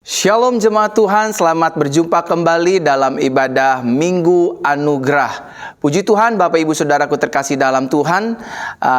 Shalom jemaat Tuhan, selamat berjumpa kembali dalam ibadah Minggu Anugerah. Puji Tuhan, Bapak Ibu Saudaraku terkasih dalam Tuhan.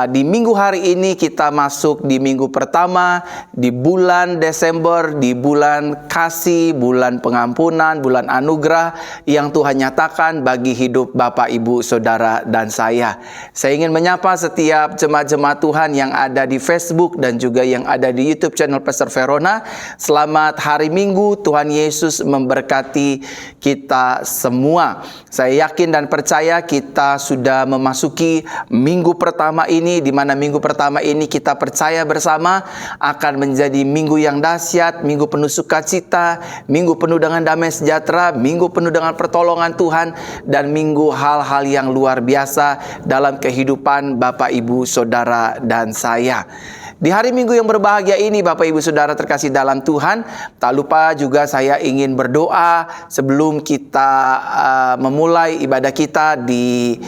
Di minggu hari ini kita masuk di minggu pertama di bulan Desember, di bulan kasih, bulan pengampunan, bulan anugerah yang Tuhan nyatakan bagi hidup Bapak Ibu Saudara dan saya. Saya ingin menyapa setiap jemaat-jemaat Tuhan yang ada di Facebook dan juga yang ada di YouTube channel Pastor Verona. Selamat hari Minggu, Tuhan Yesus memberkati kita semua. Saya yakin dan percaya kita sudah memasuki minggu pertama ini, di mana minggu pertama ini kita percaya bersama akan menjadi minggu yang dahsyat, minggu penuh sukacita, minggu penuh dengan damai sejahtera, minggu penuh dengan pertolongan Tuhan, dan minggu hal-hal yang luar biasa dalam kehidupan Bapak, Ibu, Saudara, dan saya. Di hari Minggu yang berbahagia ini, Bapak Ibu Saudara terkasih dalam Tuhan, tak lupa juga saya ingin berdoa sebelum kita memulai ibadah kita di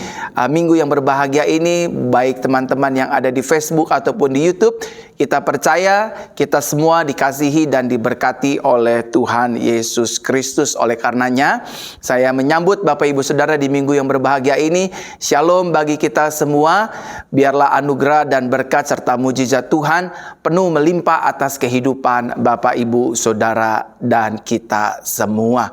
Minggu yang berbahagia ini. Baik teman-teman yang ada di Facebook ataupun di YouTube, kita percaya kita semua dikasihi dan diberkati oleh Tuhan Yesus Kristus. Oleh karenanya, saya menyambut Bapak Ibu Saudara di Minggu yang berbahagia ini. Shalom bagi kita semua. Biarlah anugerah dan berkat serta mujizat Tuhan penuh melimpah atas kehidupan Bapak, Ibu, Saudara, dan kita semua.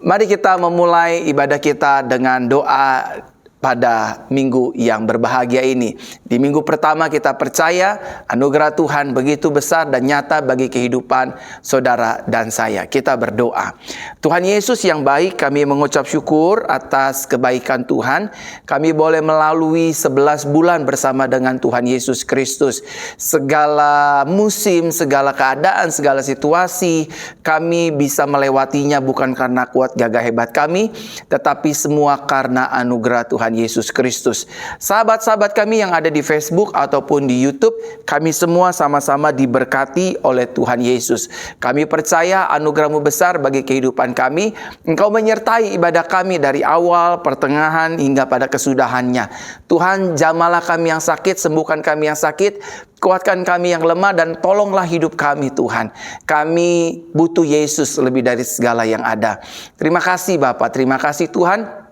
Mari kita memulai ibadah kita dengan doa pada minggu yang berbahagia ini. Di minggu pertama kita percaya anugerah Tuhan begitu besar dan nyata bagi kehidupan saudara dan saya. Kita berdoa. Tuhan Yesus yang baik, kami mengucap syukur atas kebaikan Tuhan. Kami boleh melalui 11 bulan bersama dengan Tuhan Yesus Kristus. Segala musim, segala keadaan, segala situasi, kami bisa melewatinya bukan karena kuat gagah hebat kami, tetapi semua karena anugerah Tuhan Yesus Kristus. Sahabat-sahabat kami yang ada di Facebook ataupun di YouTube, kami semua sama-sama diberkati oleh Tuhan Yesus. Kami percaya anugerah-Mu besar bagi kehidupan kami. Engkau menyertai ibadah kami dari awal, pertengahan, hingga pada kesudahannya. Tuhan, jamalah kami yang sakit, sembuhkan kami yang sakit, kuatkan kami yang lemah, dan tolonglah hidup kami Tuhan. Kami butuh Yesus lebih dari segala yang ada. Terima kasih Bapak, terima kasih Tuhan.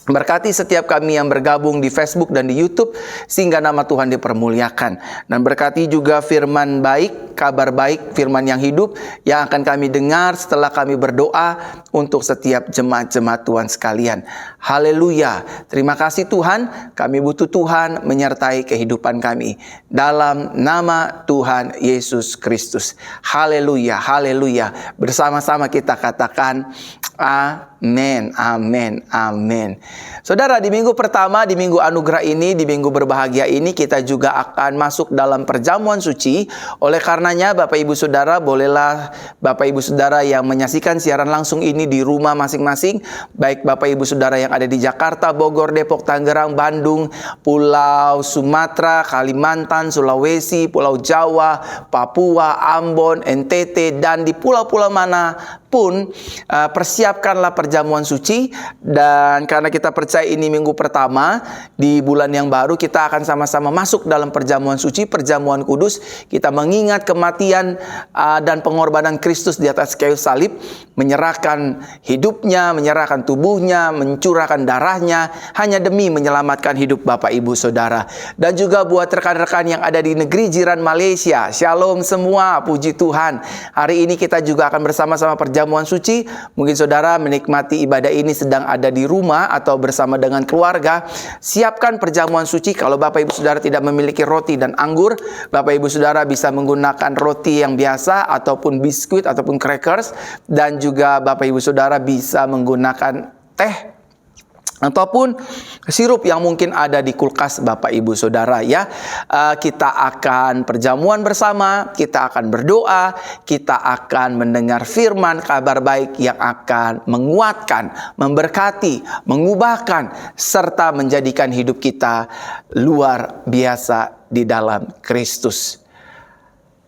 Berkati setiap kami yang bergabung di Facebook dan di YouTube, sehingga nama Tuhan dipermuliakan. Dan berkati juga firman baik, kabar baik, firman yang hidup yang akan kami dengar setelah kami berdoa untuk setiap jemaat-jemaat Tuhan sekalian. Haleluya. Terima kasih Tuhan, kami butuh Tuhan menyertai kehidupan kami. Dalam nama Tuhan Yesus Kristus. Haleluya, haleluya. Bersama-sama kita katakan amin, amin, amin. Saudara, di minggu pertama, di minggu anugerah ini, di minggu berbahagia ini, kita juga akan masuk dalam perjamuan suci. Oleh karenanya, Bapak Ibu Saudara, bolehlah Bapak Ibu Saudara yang menyaksikan siaran langsung ini di rumah masing-masing, baik Bapak Ibu Saudara yang ada di Jakarta, Bogor, Depok, Tangerang, Bandung, Pulau Sumatera, Kalimantan, Sulawesi, Pulau Jawa, Papua, Ambon, NTT, dan di pulau-pulau mana pun, persiapkanlah perjamuan suci. Dan karena kita percaya ini minggu pertama di bulan yang baru, kita akan sama-sama masuk dalam perjamuan suci, perjamuan kudus. Kita mengingat kematian dan pengorbanan Kristus di atas kayu salib, menyerahkan hidupnya, menyerahkan tubuhnya, mencurahkan darahnya hanya demi menyelamatkan hidup Bapak, Ibu, Saudara. Dan juga buat rekan-rekan yang ada di negeri jiran Malaysia, shalom semua, puji Tuhan. Hari ini kita juga akan bersama-sama perjamuan suci. Mungkin saudara menikmati ibadah ini sedang ada di rumah atau bersama dengan keluarga. Siapkan perjamuan suci. Kalau Bapak Ibu Saudara tidak memiliki roti dan anggur, Bapak Ibu Saudara bisa menggunakan roti yang biasa ataupun biskuit ataupun crackers, dan juga Bapak Ibu Saudara bisa menggunakan teh ataupun sirup yang mungkin ada di kulkas Bapak Ibu Saudara ya. Kita akan perjamuan bersama, kita akan berdoa, kita akan mendengar firman kabar baik yang akan menguatkan, memberkati, mengubahkan, serta menjadikan hidup kita luar biasa di dalam Kristus.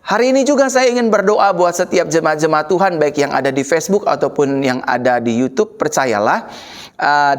Hari ini juga saya ingin berdoa buat setiap jemaat-jemaat Tuhan, baik yang ada di Facebook ataupun yang ada di YouTube. Percayalah,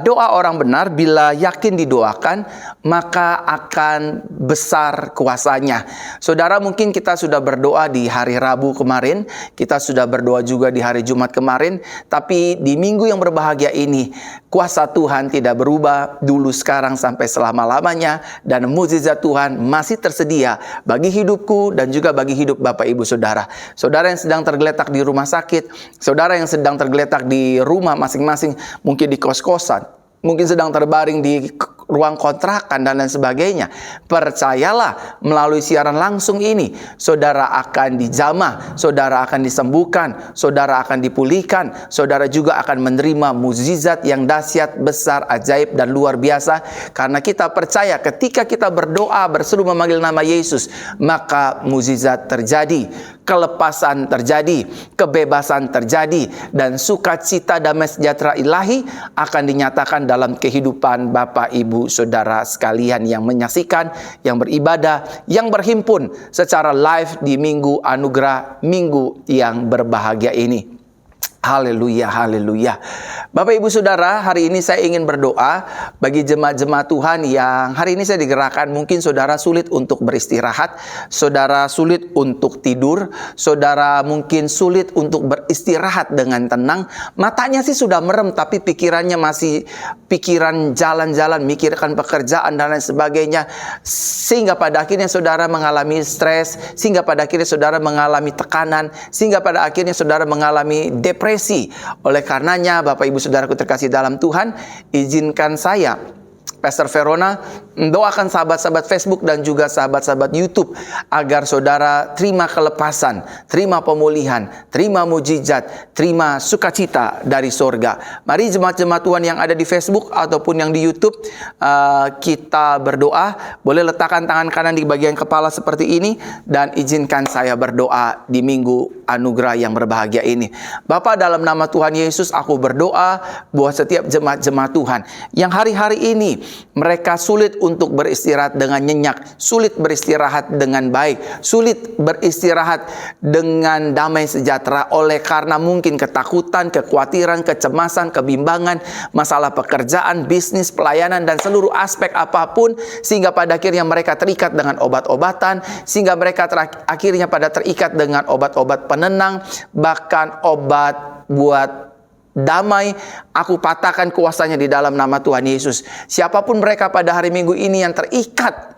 doa orang benar bila yakin didoakan, maka akan besar kuasanya. Saudara, mungkin kita sudah berdoa di hari Rabu kemarin, kita sudah berdoa juga di hari Jumat kemarin, tapi di minggu yang berbahagia ini, kuasa Tuhan tidak berubah dulu, sekarang, sampai selama-lamanya, dan mukjizat Tuhan masih tersedia bagi hidupku dan juga bagi hidup Bapak Ibu Saudara. Saudara yang sedang tergeletak di rumah sakit, saudara yang sedang tergeletak di rumah masing-masing, mungkin di kos-kosan, mungkin sedang terbaring di ruang kontrakan dan lain sebagainya. Percayalah, melalui siaran langsung ini, saudara akan dijamah, saudara akan disembuhkan, saudara akan dipulihkan, saudara juga akan menerima mukjizat yang dahsyat, besar, ajaib, dan luar biasa. Karena kita percaya ketika kita berdoa, berseru memanggil nama Yesus, maka mukjizat terjadi, kelepasan terjadi, kebebasan terjadi, dan sukacita damai sejahtera ilahi akan dinyatakan dalam kehidupan Bapak Ibu Saudara sekalian yang menyaksikan, yang beribadah, yang berhimpun secara live di Minggu Anugerah, minggu yang berbahagia ini. Haleluya, haleluya. Bapak Ibu Saudara, hari ini saya ingin berdoa bagi jemaat-jemaat Tuhan yang hari ini saya digerakkan. Mungkin saudara sulit untuk beristirahat, saudara sulit untuk tidur, saudara mungkin sulit untuk beristirahat dengan tenang. Matanya sih sudah merem, tapi pikirannya masih pikiran jalan-jalan, mikirkan pekerjaan dan lain sebagainya. Sehingga pada akhirnya saudara mengalami stres, sehingga pada akhirnya saudara mengalami tekanan, sehingga pada akhirnya saudara mengalami depresi. Oleh karenanya, Bapak Ibu Saudaraku terkasih dalam Tuhan, izinkan saya, Pastor Verona, doakan sahabat-sahabat Facebook dan juga sahabat-sahabat YouTube agar saudara terima kelepasan, terima pemulihan, terima mujizat, terima sukacita dari sorga. Mari jemaat-jemaat Tuhan yang ada di Facebook ataupun yang di YouTube, kita berdoa. Boleh letakkan tangan kanan di bagian kepala seperti ini, dan izinkan saya berdoa di Minggu Anugerah yang berbahagia ini. Bapa, dalam nama Tuhan Yesus, aku berdoa buat setiap jemaat-jemaat Tuhan yang hari-hari ini mereka sulit untuk beristirahat dengan nyenyak, sulit beristirahat dengan baik, sulit beristirahat dengan damai sejahtera oleh karena mungkin ketakutan, kekhawatiran, kecemasan, kebimbangan, masalah pekerjaan, bisnis, pelayanan, dan seluruh aspek apapun, sehingga pada akhirnya mereka terikat dengan obat-obatan, sehingga mereka akhirnya pada terikat dengan obat-obat penenang, bahkan obat buat damai. Aku patahkan kuasanya di dalam nama Tuhan Yesus. Siapapun mereka pada hari Minggu ini yang terikat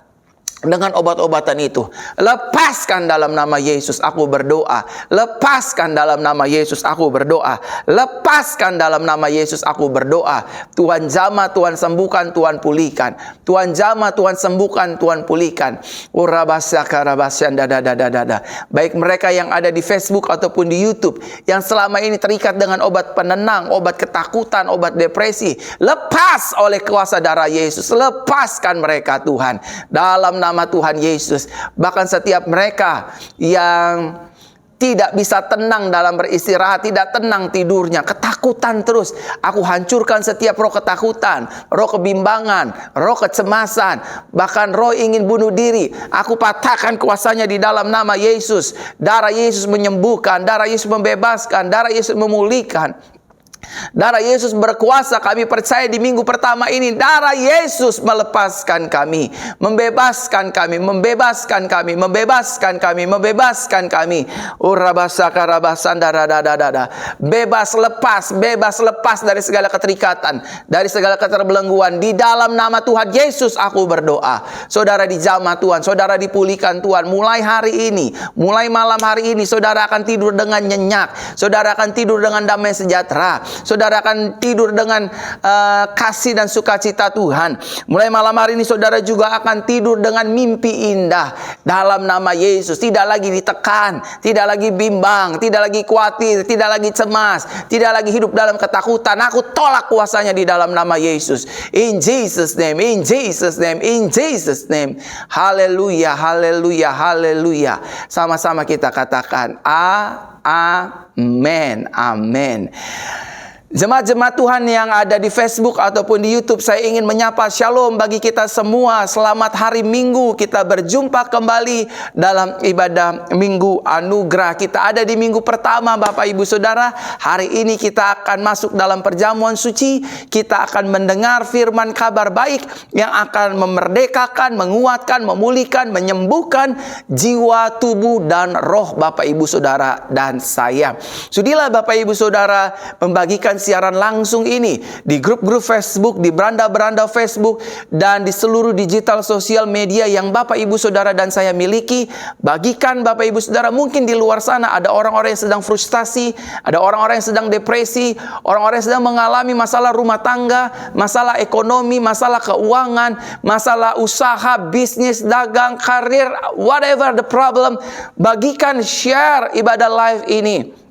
dengan obat-obatan itu, lepaskan dalam nama Yesus, aku berdoa. Lepaskan dalam nama Yesus, aku berdoa. Lepaskan dalam nama Yesus, aku berdoa. Tuhan jamah, Tuhan sembuhkan, Tuhan pulihkan. Tuhan jamah, Tuhan sembuhkan, Tuhan pulihkan. Baik mereka yang ada di Facebook ataupun di YouTube yang selama ini terikat dengan obat penenang, obat ketakutan, obat depresi, lepas oleh kuasa darah Yesus. Lepaskan mereka Tuhan dalam nama Tuhan Yesus. Bahkan setiap mereka yang tidak bisa tenang dalam beristirahat, tidak tenang tidurnya, ketakutan terus, aku hancurkan setiap roh ketakutan, roh kebimbangan, roh kecemasan, bahkan roh ingin bunuh diri. Aku patahkan kuasanya di dalam nama Yesus. Darah Yesus menyembuhkan, darah Yesus membebaskan, darah Yesus memulihkan. Darah Yesus berkuasa. Kami percaya di minggu pertama ini darah Yesus melepaskan kami, membebaskan kami, membebaskan kami, membebaskan kami, membebaskan kami. Bebas lepas, bebas lepas dari segala keterikatan, dari segala keterbelengguan. Di dalam nama Tuhan Yesus aku berdoa. Saudara dijamah Tuhan, saudara dipulihkan Tuhan. Mulai hari ini, mulai malam hari ini, saudara akan tidur dengan nyenyak, saudara akan tidur dengan damai sejahtera, saudara akan tidur dengan kasih dan sukacita Tuhan. Mulai malam hari ini saudara juga akan tidur dengan mimpi indah dalam nama Yesus. Tidak lagi ditekan, tidak lagi bimbang, tidak lagi khawatir, tidak lagi cemas, tidak lagi hidup dalam ketakutan. Aku tolak kuasanya di dalam nama Yesus. In Jesus name, in Jesus name, in Jesus name. Haleluya, haleluya, haleluya. Sama-sama kita katakan amen, amen. Jemaat-jemaat Tuhan yang ada di Facebook ataupun di YouTube, saya ingin menyapa shalom bagi kita semua. Selamat hari Minggu, kita berjumpa kembali dalam ibadah Minggu Anugerah. Kita ada di minggu pertama Bapak Ibu Saudara. Hari ini kita akan masuk dalam perjamuan suci. Kita akan mendengar firman kabar baik yang akan memerdekakan, menguatkan, memulihkan, menyembuhkan jiwa, tubuh, dan roh Bapak Ibu Saudara dan saya. Sudilah Bapak Ibu Saudara membagikan siaran langsung ini di grup-grup Facebook, di beranda-beranda Facebook, dan di seluruh digital sosial media yang Bapak Ibu Saudara dan saya miliki. Bagikan Bapak Ibu Saudara, mungkin di luar sana ada orang-orang yang sedang frustasi, ada orang-orang yang sedang depresi, orang-orang yang sedang mengalami masalah rumah tangga, masalah ekonomi, masalah keuangan, masalah usaha, bisnis, dagang, karir, whatever the problem. Bagikan, share ibadah live ini.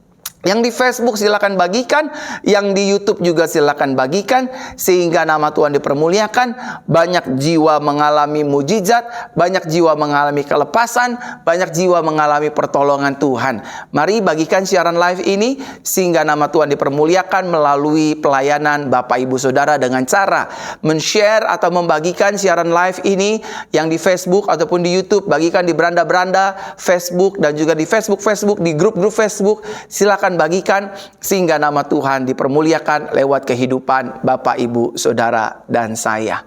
Yang di Facebook silakan bagikan, yang di YouTube juga silakan bagikan, sehingga nama Tuhan dipermuliakan. Banyak jiwa mengalami mujizat, banyak jiwa mengalami kelepasan, banyak jiwa mengalami pertolongan Tuhan. Mari bagikan siaran live ini sehingga nama Tuhan dipermuliakan melalui pelayanan Bapak Ibu Saudara dengan cara men-share atau membagikan siaran live ini yang di Facebook ataupun di YouTube. Bagikan di beranda-beranda Facebook dan juga di Facebook, di grup-grup Facebook. Silakan bagikan sehingga nama Tuhan dipermuliakan lewat kehidupan Bapak Ibu Saudara dan saya.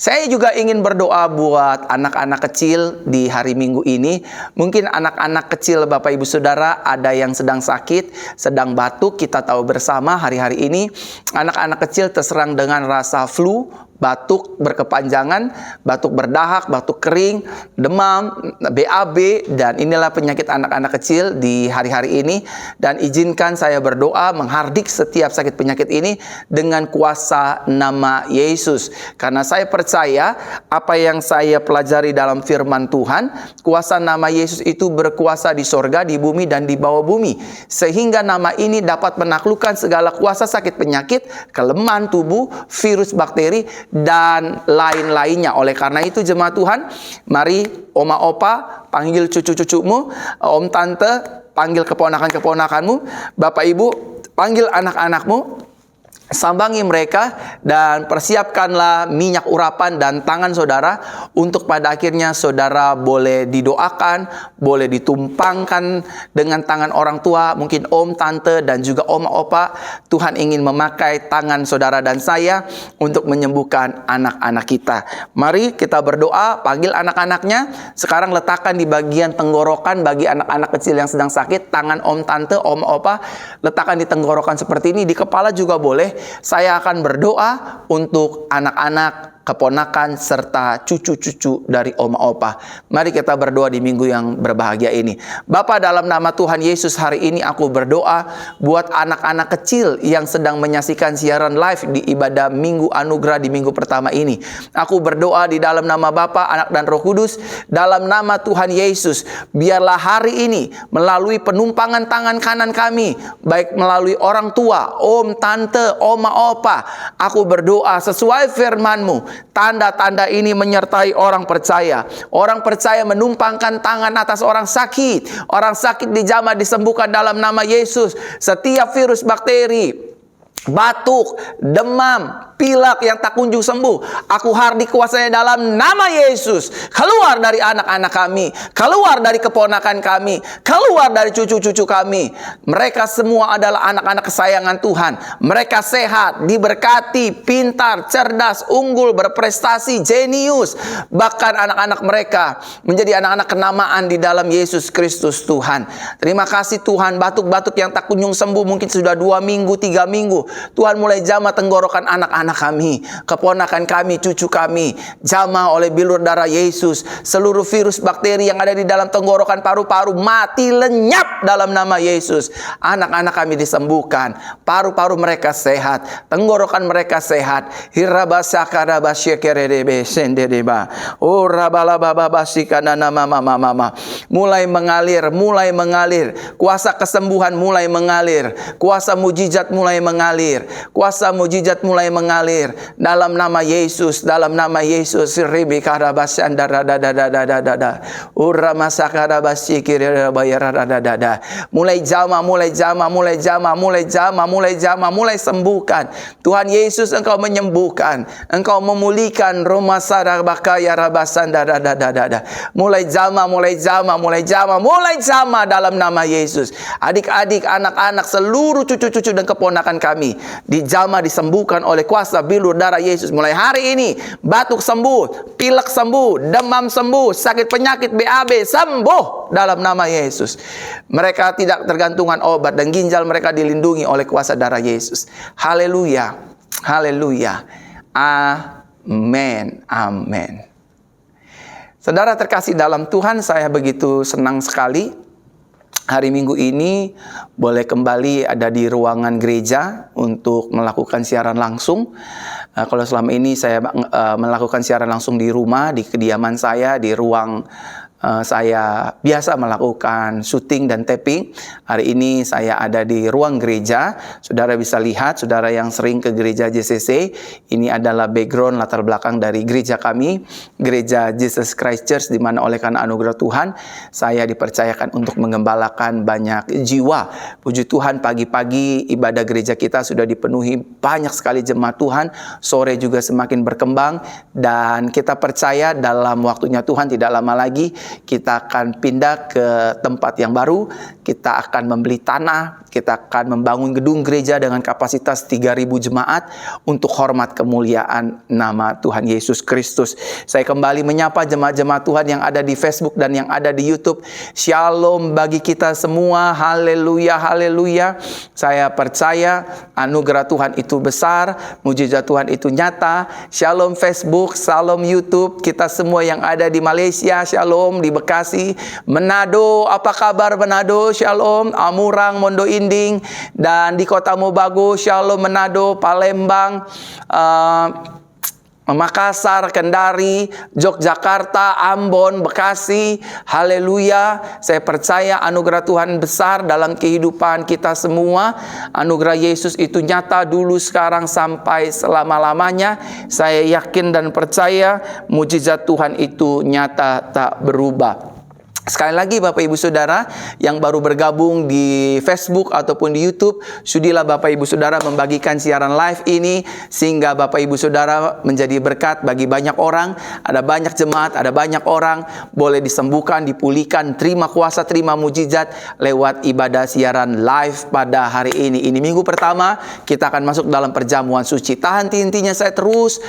Saya juga ingin berdoa buat anak-anak kecil di hari Minggu ini. Mungkin anak-anak kecil Bapak Ibu Saudara ada yang sedang sakit, sedang batuk. Kita tahu bersama hari-hari ini anak-anak kecil terserang dengan rasa flu, batuk berkepanjangan, batuk berdahak, batuk kering, demam, BAB, dan inilah penyakit anak-anak kecil di hari-hari ini. Dan izinkan saya berdoa menghardik setiap sakit penyakit ini dengan kuasa nama Yesus. Karena saya percaya apa yang saya pelajari dalam firman Tuhan, kuasa nama Yesus itu berkuasa di sorga, di bumi, dan di bawah bumi. Sehingga nama ini dapat menaklukkan segala kuasa sakit penyakit, kelemahan tubuh, virus, bakteri, dan lain-lainnya. Oleh karena itu jemaat Tuhan, mari oma opa panggil cucu-cucumu, om tante panggil keponakan-keponakanmu, bapak ibu panggil anak-anakmu, sambangi mereka dan persiapkanlah minyak urapan dan tangan saudara untuk pada akhirnya saudara boleh didoakan, boleh ditumpangkan dengan tangan orang tua, mungkin om, tante, dan juga oma, opa. Tuhan ingin memakai tangan saudara dan saya untuk menyembuhkan anak-anak kita. Mari kita berdoa, panggil anak-anaknya. Sekarang letakkan di bagian tenggorokan bagi anak-anak kecil yang sedang sakit, tangan om, tante, om, opa, letakkan di tenggorokan seperti ini, di kepala juga boleh. Saya akan berdoa untuk anak-anak, keponakan, serta cucu-cucu dari oma opa. Mari kita berdoa di minggu yang berbahagia ini. Bapa, dalam nama Tuhan Yesus, hari ini aku berdoa buat anak-anak kecil yang sedang menyaksikan siaran live di ibadah Minggu Anugerah di minggu pertama ini. Aku berdoa di dalam nama Bapa, Anak, dan Roh Kudus, dalam nama Tuhan Yesus, biarlah hari ini melalui penumpangan tangan kanan kami, baik melalui orang tua, om, tante, oma, opa, aku berdoa sesuai firman-Mu. Tanda-tanda ini menyertai orang percaya. Orang percaya menumpangkan tangan atas orang sakit. Orang sakit dijamah, disembuhkan dalam nama Yesus. Setiap virus, bakteri, batuk, demam, pilek yang tak kunjung sembuh, aku hardik kuasanya dalam nama Yesus. Keluar dari anak-anak kami, keluar dari keponakan kami, keluar dari cucu-cucu kami. Mereka semua adalah anak-anak kesayangan Tuhan. Mereka sehat, diberkati, pintar, cerdas, unggul, berprestasi, jenius. Bahkan anak-anak mereka menjadi anak-anak kenamaan di dalam Yesus Kristus Tuhan. Terima kasih Tuhan, batuk-batuk yang tak kunjung sembuh mungkin sudah 2 minggu, 3 minggu. Tuhan mulai jamah tenggorokan anak-anak kami, keponakan kami, cucu kami, jamah oleh bilur darah Yesus. Seluruh virus, bakteri yang ada di dalam tenggorokan, paru-paru mati lenyap dalam nama Yesus. Anak-anak kami disembuhkan, paru-paru mereka sehat, tenggorokan mereka sehat. Mulai mengalir, kuasa kesembuhan mulai mengalir, kuasa mujizat mulai mengalir. mengalir. Kuasa mujizat mulai mengalir dalam nama Yesus, dalam nama Yesus. Mulai jamah, mulai jamah, mulai jamah, mulai jamah, mulai jamah, mulai sembuhkan. Tuhan Yesus, Engkau menyembuhkan, Engkau memulihkan. Rumah sadar bakaya rabasanda dada. Mulai jamah, mulai jamah, mulai jamah, mulai jamah dalam nama Yesus. Adik-adik, anak-anak, seluruh cucu-cucu dan keponakan kami dijamah, disembuhkan oleh kuasa bilur darah Yesus. Mulai hari ini batuk sembuh, pilek sembuh, demam sembuh, sakit penyakit BAB sembuh dalam nama Yesus. Mereka tidak tergantungan obat dan ginjal mereka dilindungi oleh kuasa darah Yesus. Haleluya. Haleluya. Amin. Amin. Saudara terkasih dalam Tuhan, saya begitu senang sekali hari Minggu ini boleh kembali ada di ruangan gereja untuk melakukan siaran langsung. Kalau selama ini saya melakukan siaran langsung di rumah, di kediaman saya, di ruang saya biasa melakukan syuting dan taping. Hari ini saya ada di ruang gereja. Saudara bisa lihat, saudara yang sering ke gereja JCC, ini adalah background latar belakang dari gereja kami, Gereja Jesus Christ Church, di mana oleh karena anugerah Tuhan, saya dipercayakan untuk mengembalakan banyak jiwa. Puji Tuhan, pagi-pagi ibadah gereja kita sudah dipenuhi banyak sekali jemaat Tuhan. Sore juga semakin berkembang, dan kita percaya dalam waktunya Tuhan tidak lama lagi kita akan pindah ke tempat yang baru. Kita akan membeli tanah, kita akan membangun gedung gereja dengan kapasitas 3.000 jemaat untuk hormat kemuliaan nama Tuhan Yesus Kristus. Saya kembali menyapa jemaat-jemaat Tuhan yang ada di Facebook dan yang ada di YouTube. Shalom bagi kita semua. Haleluya, haleluya. Saya percaya anugerah Tuhan itu besar, mujizat Tuhan itu nyata. Shalom Facebook, shalom YouTube. Kita semua yang ada di Malaysia, shalom. Di Bekasi, Manado, apa kabar Manado? Shalom. Amurang, Mondo Inding, dan di Kota Mobagu, shalom Manado, Palembang, Makassar, Kendari, Yogyakarta, Ambon, Bekasi. Haleluya. Saya percaya anugerah Tuhan besar dalam kehidupan kita semua. Anugerah Yesus itu nyata dulu, sekarang, sampai selama-lamanya. Saya yakin dan percaya mujizat Tuhan itu nyata, tak berubah. Sekali lagi Bapak Ibu Saudara yang baru bergabung di Facebook ataupun di YouTube, sudilah Bapak Ibu Saudara membagikan siaran live ini sehingga Bapak Ibu Saudara menjadi berkat bagi banyak orang. Ada banyak jemaat, ada banyak orang boleh disembuhkan, dipulihkan, terima kuasa, terima mujizat lewat ibadah siaran live pada hari ini. Ini minggu pertama kita akan masuk dalam perjamuan suci. Tahan intinya saya terus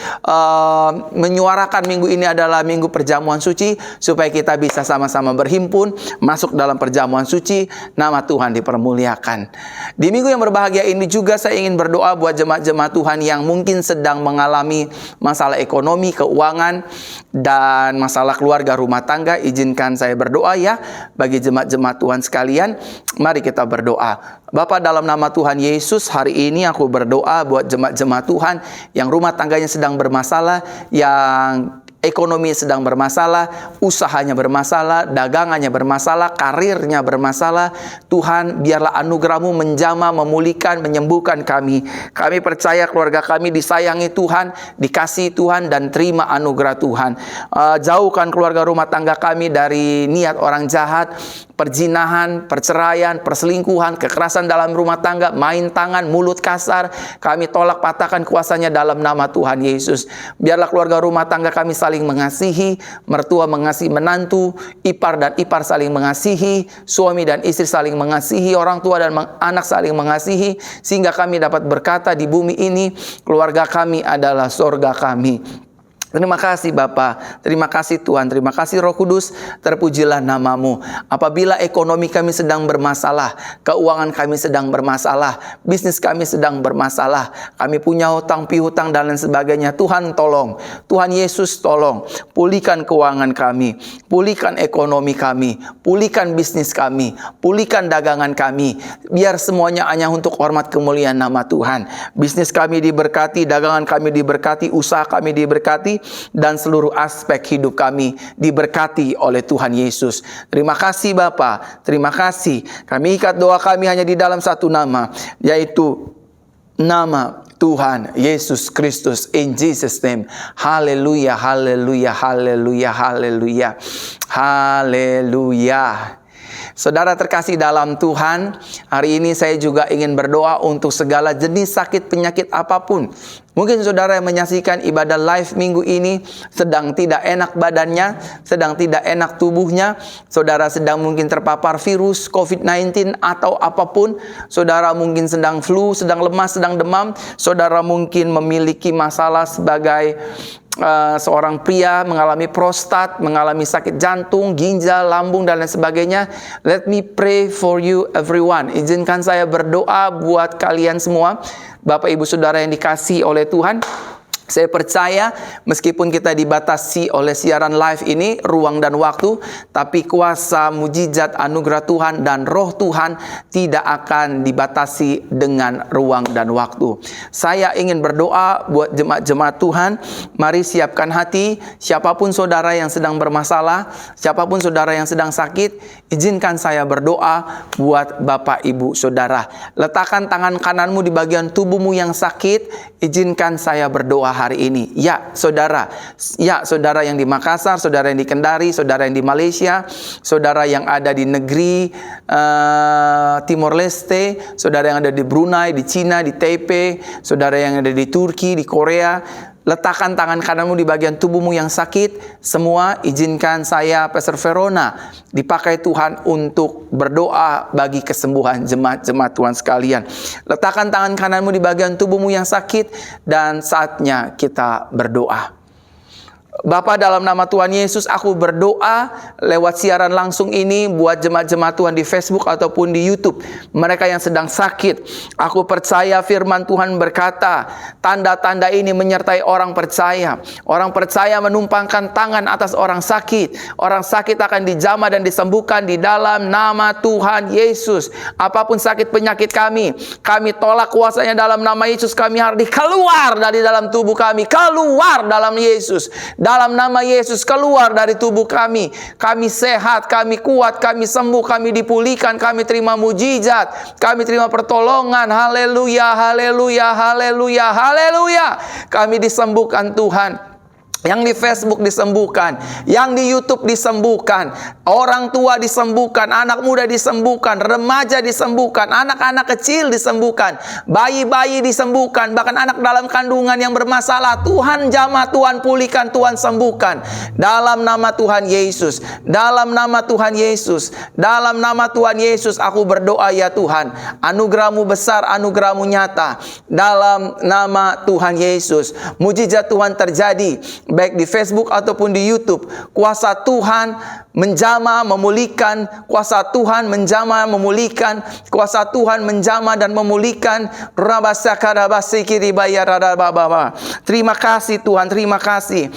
menyuarakan minggu ini adalah minggu perjamuan suci supaya kita bisa sama-sama berhimpun masuk dalam perjamuan suci, nama Tuhan dipermuliakan. Di minggu yang berbahagia ini juga saya ingin berdoa buat jemaat-jemaat Tuhan yang mungkin sedang mengalami masalah ekonomi, keuangan, dan masalah keluarga rumah tangga. Izinkan saya berdoa ya bagi jemaat-jemaat Tuhan sekalian. Mari kita berdoa. Bapa, dalam nama Tuhan Yesus, hari ini aku berdoa buat jemaat-jemaat Tuhan yang rumah tangganya sedang bermasalah, yang ekonomi sedang bermasalah, usahanya bermasalah, dagangannya bermasalah, karirnya bermasalah. Tuhan, biarlah anugerah-Mu menjamah, memulihkan, menyembuhkan kami. Kami percaya keluarga kami disayangi Tuhan, dikasihi Tuhan, dan terima anugerah Tuhan. Jauhkan keluarga rumah tangga kami dari niat orang jahat, perzinahan, perceraian, perselingkuhan, kekerasan dalam rumah tangga, main tangan, mulut kasar. Kami tolak, patahkan kuasanya dalam nama Tuhan Yesus. Biarlah keluarga rumah tangga kami saling mengasihi, mertua mengasihi menantu, ipar dan ipar saling mengasihi, suami dan istri saling mengasihi, orang tua dan anak saling mengasihi, sehingga kami dapat berkata di bumi ini, keluarga kami adalah surga kami. Terima kasih Bapa, terima kasih Tuhan, terima kasih Roh Kudus, terpujilah nama-Mu. Apabila ekonomi kami sedang bermasalah, keuangan kami sedang bermasalah, bisnis kami sedang bermasalah, kami punya hutang piutang dan lain sebagainya, Tuhan tolong, Tuhan Yesus tolong, pulihkan keuangan kami, pulihkan ekonomi kami, pulihkan bisnis kami, pulihkan dagangan kami, biar semuanya hanya untuk hormat kemuliaan nama Tuhan. Bisnis kami diberkati, dagangan kami diberkati, usaha kami diberkati, dan seluruh aspek hidup kami diberkati oleh Tuhan Yesus. Terima kasih Bapa, terima kasih. Kami ikat doa kami hanya di dalam satu nama, yaitu nama Tuhan Yesus Kristus, in Jesus name. Haleluya, haleluya, haleluya, haleluya, haleluya. Saudara terkasih dalam Tuhan, hari ini saya juga ingin berdoa untuk segala jenis sakit penyakit apapun. Mungkin saudara yang menyaksikan ibadah live minggu ini sedang tidak enak badannya, sedang tidak enak tubuhnya. Saudara sedang mungkin terpapar virus COVID-19 atau apapun. Saudara mungkin sedang flu, sedang lemas, sedang demam. Saudara mungkin memiliki masalah sebagai seorang pria, mengalami prostat, mengalami sakit jantung, ginjal, lambung, dan lain sebagainya. Let me pray for you everyone. Izinkan saya berdoa buat kalian semua. Bapak Ibu Saudara yang dikasihi oleh Tuhan, saya percaya meskipun kita dibatasi oleh siaran live ini, ruang dan waktu, tapi kuasa, mujizat, anugerah Tuhan dan roh Tuhan tidak akan dibatasi dengan ruang dan waktu. Saya ingin berdoa buat jemaat-jemaat Tuhan. Mari siapkan hati. Siapapun saudara yang sedang bermasalah, siapapun saudara yang sedang sakit, izinkan saya berdoa buat Bapak Ibu Saudara. Letakkan tangan kananmu di bagian tubuhmu yang sakit. Izinkan saya berdoa hari ini. Ya saudara yang di Makassar, saudara yang di Kendari, saudara yang di Malaysia, saudara yang ada di negeri Timor Leste, saudara yang ada di Brunei, di Cina, di Taipei, saudara yang ada di Turki, di Korea. Letakkan tangan kananmu di bagian tubuhmu yang sakit. Semua izinkan saya, Pastor Verona, dipakai Tuhan untuk berdoa bagi kesembuhan jemaat-jemaat Tuhan sekalian. Letakkan tangan kananmu di bagian tubuhmu yang sakit dan saatnya kita berdoa. Bapa, dalam nama Tuhan Yesus, aku berdoa lewat siaran langsung ini buat jemaat-jemaat Tuhan di Facebook ataupun di YouTube. Mereka yang sedang sakit. Aku percaya firman Tuhan berkata, tanda-tanda ini menyertai orang percaya. Orang percaya menumpangkan tangan atas orang sakit. Orang sakit akan dijamah dan disembuhkan di dalam nama Tuhan Yesus. Apapun sakit penyakit kami tolak kuasanya dalam nama Yesus. Kami harus keluar dari dalam tubuh kami. Keluar dalam Yesus. Dalam nama Yesus, keluar dari tubuh kami. Kami sehat, kami kuat, kami sembuh, kami dipulihkan, kami terima mujizat, kami terima pertolongan. Haleluya, haleluya, haleluya, haleluya. Kami disembuhkan Tuhan. Yang di Facebook disembuhkan, yang di YouTube disembuhkan, orang tua disembuhkan, anak muda disembuhkan, remaja disembuhkan, anak-anak kecil disembuhkan, bayi-bayi disembuhkan, bahkan anak dalam kandungan yang bermasalah. Tuhan jamah, Tuhan pulihkan, Tuhan sembuhkan. Dalam nama Tuhan Yesus, dalam nama Tuhan Yesus, dalam nama Tuhan Yesus, aku berdoa ya Tuhan, anugerah-Mu besar, anugerah-Mu nyata. Dalam nama Tuhan Yesus, mujizat Tuhan terjadi baik di Facebook ataupun di YouTube. Kuasa Tuhan menjamah, memulihkan. Kuasa Tuhan menjamah, memulihkan. Kuasa Tuhan menjamah dan memulihkan. Terima kasih Tuhan, terima kasih.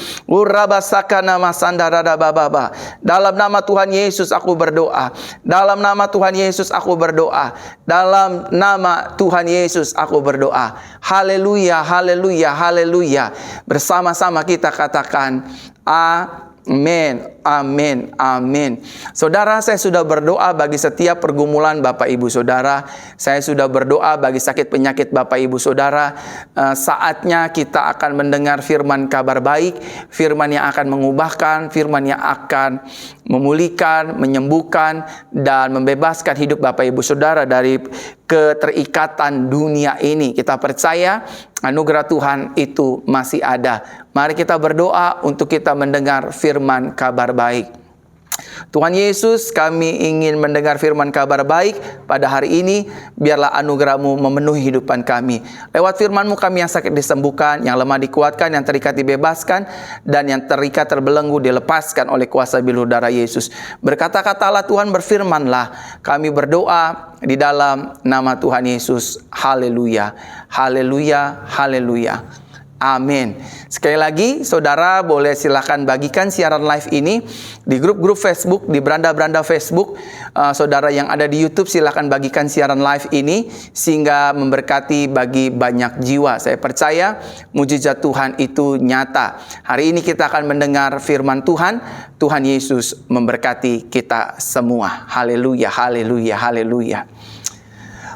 Dalam nama Tuhan Yesus aku berdoa. Dalam nama Tuhan Yesus aku berdoa. Dalam nama Tuhan Yesus aku berdoa. Haleluya, haleluya, haleluya. Bersama-sama kita katakan amin, amin, amin. Saudara, saya sudah berdoa bagi setiap pergumulan Bapak Ibu Saudara. Saya sudah berdoa bagi sakit penyakit Bapak Ibu Saudara. Saatnya kita akan mendengar firman kabar baik, firman yang akan mengubahkan, firman yang akan memulihkan, menyembuhkan, dan membebaskan hidup Bapak Ibu Saudara dari keterikatan dunia ini. Kita percaya anugerah Tuhan itu masih ada. Mari kita berdoa untuk kita mendengar firman kabar baik. Tuhan Yesus, kami ingin mendengar firman kabar baik pada hari ini. Biarlah anugerah-Mu memenuhi hidupan kami. Lewat firman-Mu kami yang sakit disembuhkan, yang lemah dikuatkan, yang terikat dibebaskan, dan yang terikat terbelenggu dilepaskan oleh kuasa bilur darah Yesus. Berkata-katalah Tuhan, berfirmanlah. Kami berdoa di dalam nama Tuhan Yesus. Haleluya, haleluya, haleluya. Amin. Sekali lagi, saudara boleh silakan bagikan siaran live ini di grup-grup Facebook, di beranda-beranda Facebook. Saudara yang ada di YouTube silakan bagikan siaran live ini sehingga memberkati bagi banyak jiwa. Saya percaya mujizat Tuhan itu nyata. Hari ini kita akan mendengar firman Tuhan. Tuhan Yesus memberkati kita semua. Haleluya, haleluya, haleluya.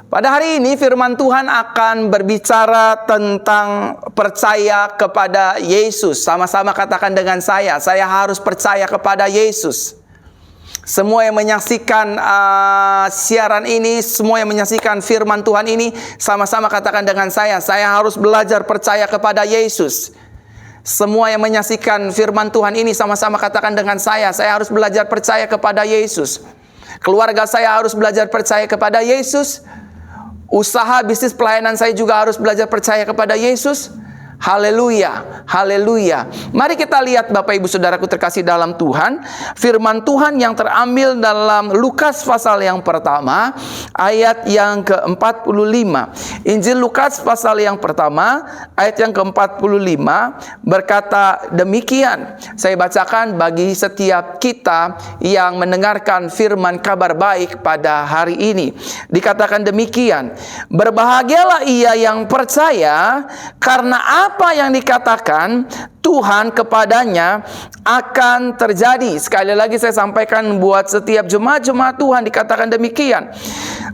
Pada hari ini firman Tuhan akan berbicara tentang percaya kepada Yesus. Sama-sama katakan dengan saya harus percaya kepada Yesus. Semua yang menyaksikan siaran ini, semua yang menyaksikan firman Tuhan ini, sama-sama katakan dengan saya harus belajar percaya kepada Yesus. Semua yang menyaksikan firman Tuhan ini, sama-sama katakan dengan saya harus belajar percaya kepada Yesus. Keluarga saya harus belajar percaya kepada Yesus. Usaha, bisnis, pelayanan saya juga harus belajar percaya kepada Yesus. Haleluya, haleluya. Mari kita lihat Bapak Ibu Saudaraku terkasih dalam Tuhan, firman Tuhan yang terambil dalam Lukas pasal yang pertama, ayat yang ke-45. Injil Lukas pasal yang pertama, ayat yang ke-45 berkata demikian. Saya bacakan bagi setiap kita yang mendengarkan firman kabar baik pada hari ini. Dikatakan demikian, berbahagialah ia yang percaya, karena apa yang dikatakan Tuhan kepadanya akan terjadi. Sekali lagi saya sampaikan buat setiap jemaat-jemaat Tuhan, dikatakan demikian.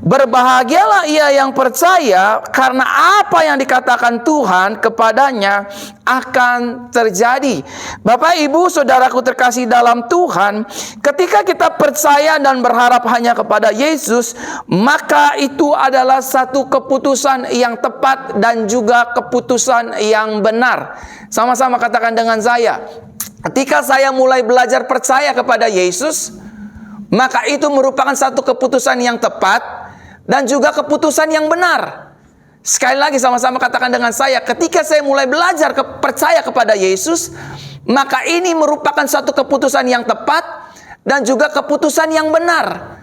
Berbahagialah ia yang percaya, karena apa yang dikatakan Tuhan kepadanya akan terjadi. Bapak Ibu Saudaraku terkasih dalam Tuhan, ketika kita percaya dan berharap hanya kepada Yesus, maka itu adalah satu keputusan yang tepat dan juga keputusan yang benar. Sama-sama katakan dengan saya, ketika saya mulai belajar percaya kepada Yesus, maka itu merupakan satu keputusan yang tepat dan juga keputusan yang benar. Sekali lagi sama-sama katakan dengan saya, ketika saya mulai belajar percaya kepada Yesus, maka ini merupakan satu keputusan yang tepat dan juga keputusan yang benar.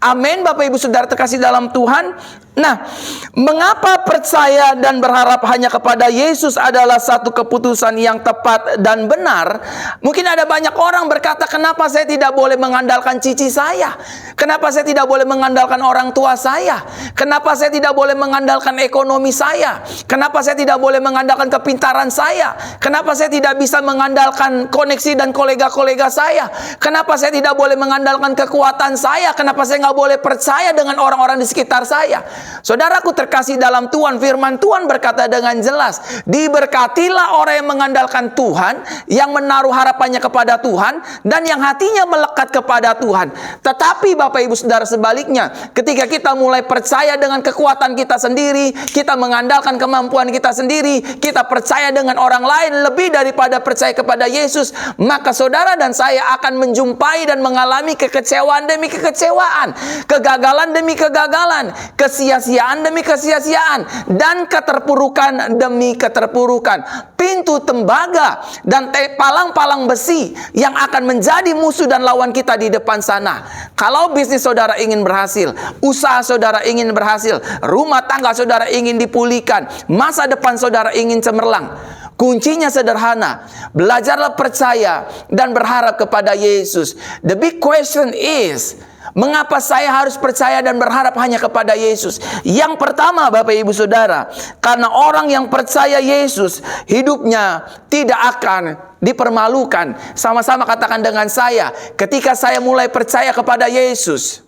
Amin, Bapak Ibu Saudara terkasih dalam Tuhan. Nah, mengapa percaya dan berharap hanya kepada Yesus adalah satu keputusan yang tepat dan benar? Mungkin ada banyak orang berkata, kenapa saya tidak boleh mengandalkan cici saya? Kenapa saya tidak boleh mengandalkan orang tua saya? Kenapa saya tidak boleh mengandalkan ekonomi saya? Kenapa saya tidak boleh mengandalkan kepintaran saya? Kenapa saya tidak bisa mengandalkan koneksi dan kolega-kolega saya? Kenapa saya tidak boleh mengandalkan kekuatan saya? Kenapa saya nggak boleh percaya dengan orang-orang di sekitar saya? Saudaraku terkasih dalam Tuhan, firman Tuhan berkata dengan jelas, diberkatilah orang yang mengandalkan Tuhan, yang menaruh harapannya kepada Tuhan, dan yang hatinya melekat kepada Tuhan. Tetapi Bapak Ibu Saudara sebaliknya, ketika kita mulai percaya dengan kekuatan kita sendiri, kita mengandalkan kemampuan kita sendiri, kita percaya dengan orang lain lebih daripada percaya kepada Yesus, maka saudara dan saya akan menjumpai dan mengalami kekecewaan demi kekecewaan, kegagalan demi kegagalan, kesia-siaan demi kesia-siaan, dan keterpurukan demi keterpurukan. Pintu tembaga dan palang-palang besi yang akan menjadi musuh dan lawan kita di depan sana. Kalau bisnis saudara ingin berhasil, usaha saudara ingin berhasil, rumah tangga saudara ingin dipulihkan, masa depan saudara ingin cemerlang, kuncinya sederhana, belajarlah percaya dan berharap kepada Yesus. The big question is, mengapa saya harus percaya dan berharap hanya kepada Yesus? Yang pertama Bapak Ibu Saudara, karena orang yang percaya Yesus, hidupnya tidak akan dipermalukan. Sama-sama katakan dengan saya, ketika saya mulai percaya kepada Yesus,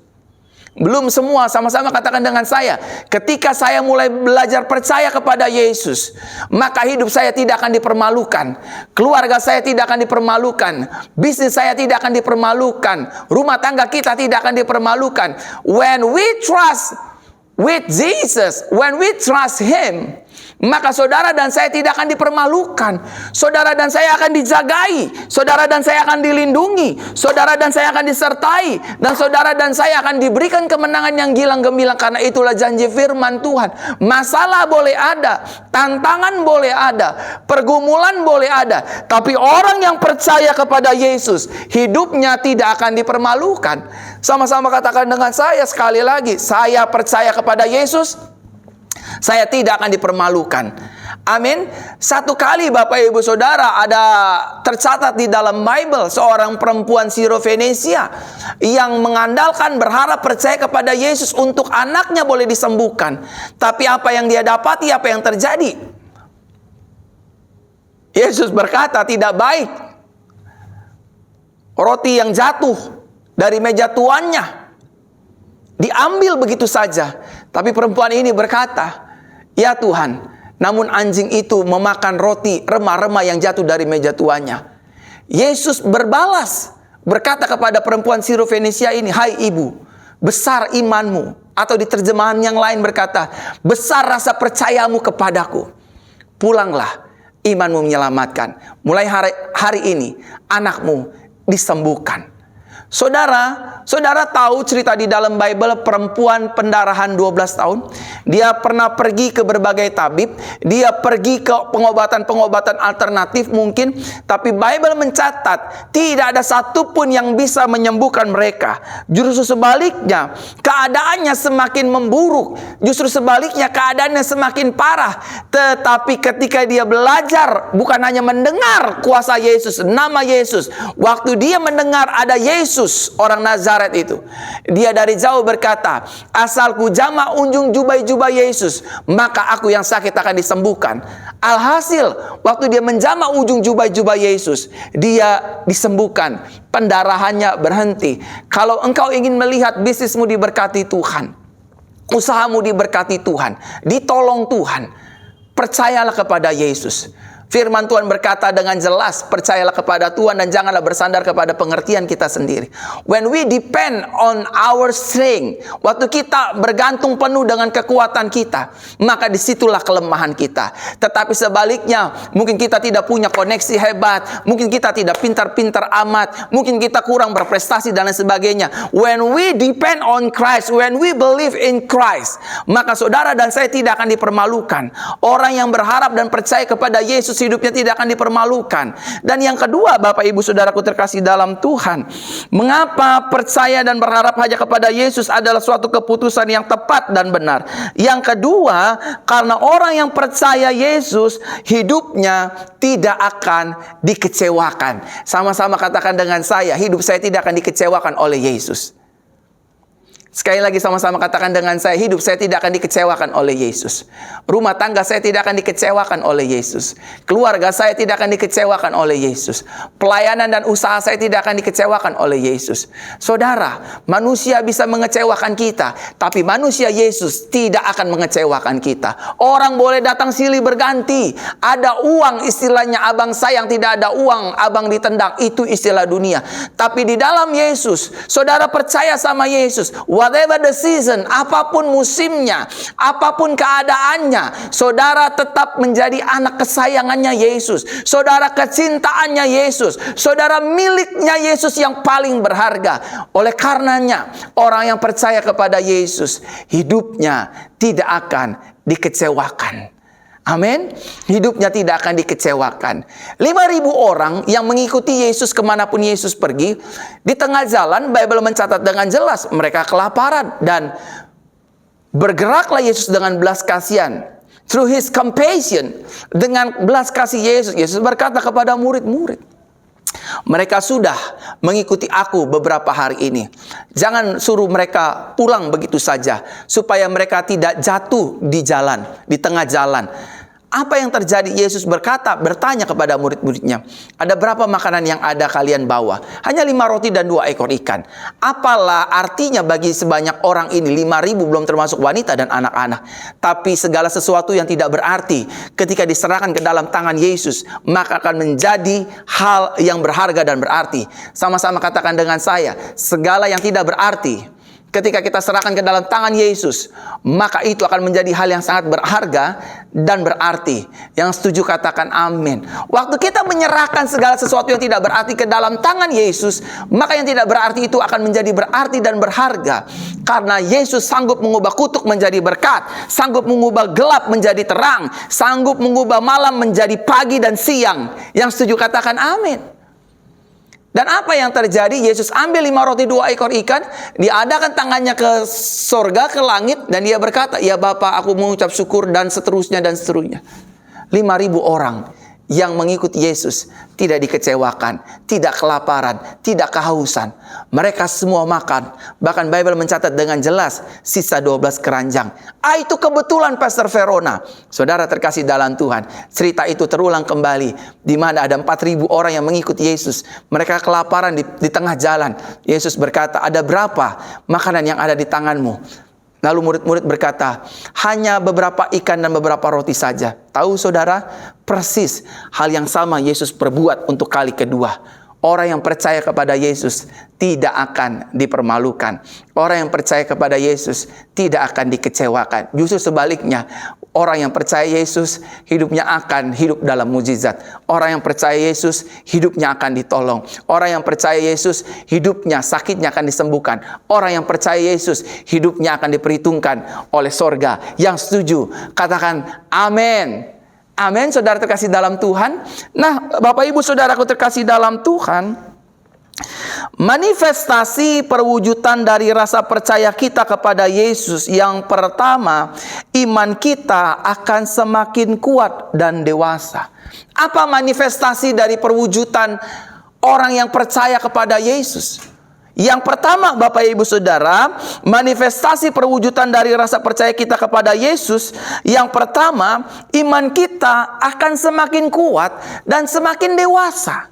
belum semua, sama-sama katakan dengan saya, ketika saya mulai belajar percaya kepada Yesus, maka hidup saya tidak akan dipermalukan, keluarga saya tidak akan dipermalukan, bisnis saya tidak akan dipermalukan, rumah tangga kita tidak akan dipermalukan. When we trust with Jesus, when we trust Him, maka saudara dan saya tidak akan dipermalukan. Saudara dan saya akan dijagai, saudara dan saya akan dilindungi, saudara dan saya akan disertai, dan saudara dan saya akan diberikan kemenangan yang gilang gemilang. Karena itulah janji firman Tuhan. Masalah boleh ada, tantangan boleh ada, pergumulan boleh ada, tapi orang yang percaya kepada Yesus, hidupnya tidak akan dipermalukan. Sama-sama katakan dengan saya sekali lagi, saya percaya kepada Yesus, saya tidak akan dipermalukan. Amin. Satu kali Bapak Ibu Saudara, ada tercatat di dalam Bible seorang perempuan Siro-Fenisia yang mengandalkan, berharap, percaya kepada Yesus untuk anaknya boleh disembuhkan. Tapi apa yang dia dapati, apa yang terjadi? Yesus berkata, tidak baik roti yang jatuh dari meja tuannya diambil begitu saja. Tapi perempuan ini berkata, "Ya Tuhan, namun anjing itu memakan roti remah-remah yang jatuh dari meja tuannya." Yesus berbalas, berkata kepada perempuan Sirofenisia ini, "Hai ibu, besar imanmu." Atau di terjemahan yang lain berkata, "Besar rasa percayamu kepadaku. Pulanglah, imanmu menyelamatkan. Mulai hari ini anakmu disembuhkan." Saudara tahu cerita di dalam Bible perempuan pendarahan 12 tahun. Dia pernah pergi ke berbagai tabib. Dia pergi ke pengobatan-pengobatan alternatif mungkin. Tapi Bible mencatat tidak ada satupun yang bisa menyembuhkan mereka. Justru sebaliknya, keadaannya semakin memburuk. Justru sebaliknya, keadaannya semakin parah. Tetapi ketika dia belajar, bukan hanya mendengar kuasa Yesus, nama Yesus. Waktu dia mendengar ada Yesus, orang Nazaret itu, dia dari jauh berkata, "Asal ku jama unjung jubah Yesus, maka aku yang sakit akan disembuhkan." Alhasil, waktu dia menjama ujung jubah Yesus, dia disembuhkan. Pendarahannya berhenti. Kalau engkau ingin melihat bisnismu diberkati Tuhan, usahamu diberkati Tuhan, ditolong Tuhan, percayalah kepada Yesus. Firman Tuhan berkata dengan jelas, percayalah kepada Tuhan dan janganlah bersandar kepada pengertian kita sendiri. When we depend on our strength, waktu kita bergantung penuh dengan kekuatan kita, maka disitulah kelemahan kita. Tetapi sebaliknya, mungkin kita tidak punya koneksi hebat, mungkin kita tidak pintar-pintar amat, mungkin kita kurang berprestasi dan lain sebagainya. When we depend on Christ, when we believe in Christ, maka saudara dan saya tidak akan dipermalukan. Orang yang berharap dan percaya kepada Yesus, hidupnya tidak akan dipermalukan. Dan yang kedua, Bapak Ibu Saudaraku terkasih dalam Tuhan, mengapa percaya dan berharap hanya kepada Yesus adalah suatu keputusan yang tepat dan benar. Yang kedua, karena orang yang percaya Yesus, hidupnya tidak akan dikecewakan. Sama-sama katakan dengan saya, hidup saya tidak akan dikecewakan oleh Yesus. Sekali lagi sama-sama katakan dengan saya, hidup saya tidak akan dikecewakan oleh Yesus. Rumah tangga saya tidak akan dikecewakan oleh Yesus. Keluarga saya tidak akan dikecewakan oleh Yesus. Pelayanan dan usaha saya tidak akan dikecewakan oleh Yesus. Saudara, manusia bisa mengecewakan kita, tapi manusia Yesus tidak akan mengecewakan kita. Orang boleh datang silih berganti. Ada uang, istilahnya abang sayang, tidak ada uang, abang ditendang. Itu istilah dunia. Tapi di dalam Yesus, saudara percaya sama Yesus. Whatever the season, apapun musimnya, apapun keadaannya, saudara tetap menjadi anak kesayangannya Yesus. Saudara kecintaannya Yesus. Saudara miliknya Yesus yang paling berharga. Oleh karenanya, orang yang percaya kepada Yesus, hidupnya tidak akan dikecewakan. Amin. Hidupnya tidak akan dikecewakan. 5.000 orang yang mengikuti Yesus kemanapun Yesus pergi. Di tengah jalan, Bible mencatat dengan jelas, mereka kelaparan. Dan bergeraklah Yesus dengan belas kasihan. Through His compassion. Dengan belas kasih Yesus, Yesus berkata kepada murid-murid, "Mereka sudah mengikuti aku beberapa hari ini. Jangan suruh mereka pulang begitu saja, supaya mereka tidak jatuh di jalan, di tengah jalan." Apa yang terjadi? Yesus bertanya kepada murid-muridnya, "Ada berapa makanan yang ada kalian bawa?" "Hanya 5 roti dan 2 ekor ikan." Apalah artinya bagi sebanyak orang ini? 5.000 belum termasuk wanita dan anak-anak. Tapi segala sesuatu yang tidak berarti ketika diserahkan ke dalam tangan Yesus, maka akan menjadi hal yang berharga dan berarti. Sama-sama katakan dengan saya, segala yang tidak berarti ketika kita serahkan ke dalam tangan Yesus, maka itu akan menjadi hal yang sangat berharga dan berarti. Yang setuju katakan amin. Waktu kita menyerahkan segala sesuatu yang tidak berarti ke dalam tangan Yesus, maka yang tidak berarti itu akan menjadi berarti dan berharga. Karena Yesus sanggup mengubah kutuk menjadi berkat, sanggup mengubah gelap menjadi terang, sanggup mengubah malam menjadi pagi dan siang. Yang setuju katakan amin. Dan apa yang terjadi? Yesus ambil 5 roti 2 ekor ikan, diadakan tangannya ke sorga, ke langit, dan dia berkata, "Ya Bapa, aku mengucap syukur," dan seterusnya dan seterusnya. 5.000 orang yang mengikuti Yesus tidak dikecewakan, tidak kelaparan, tidak kehausan. Mereka semua makan. Bahkan Bible mencatat dengan jelas sisa 12 keranjang. Itu kebetulan Pastor Verona. Saudara terkasih dalam Tuhan, cerita itu terulang kembali di mana ada 4.000 orang yang mengikuti Yesus. Mereka kelaparan di tengah jalan. Yesus berkata, "Ada berapa makanan yang ada di tanganmu?" Lalu murid-murid berkata, hanya beberapa ikan dan beberapa roti saja. Tahu saudara, persis hal yang sama Yesus perbuat untuk kali kedua. Orang yang percaya kepada Yesus tidak akan dipermalukan. Orang yang percaya kepada Yesus tidak akan dikecewakan. Justru sebaliknya, orang yang percaya Yesus hidupnya akan hidup dalam mujizat. Orang yang percaya Yesus hidupnya akan ditolong. Orang yang percaya Yesus hidupnya, sakitnya akan disembuhkan. Orang yang percaya Yesus hidupnya akan diperhitungkan oleh sorga. Yang setuju katakan amin. Amin, saudara terkasih dalam Tuhan. Nah, Bapak Ibu saudaraku terkasih dalam Tuhan, manifestasi perwujudan dari rasa percaya kita kepada Yesus yang pertama, iman kita akan semakin kuat dan dewasa. Apa manifestasi dari perwujudan orang yang percaya kepada Yesus? Yang pertama, Bapak Ibu Saudara, manifestasi perwujudan dari rasa percaya kita kepada Yesus. Yang pertama, iman kita akan semakin kuat dan semakin dewasa.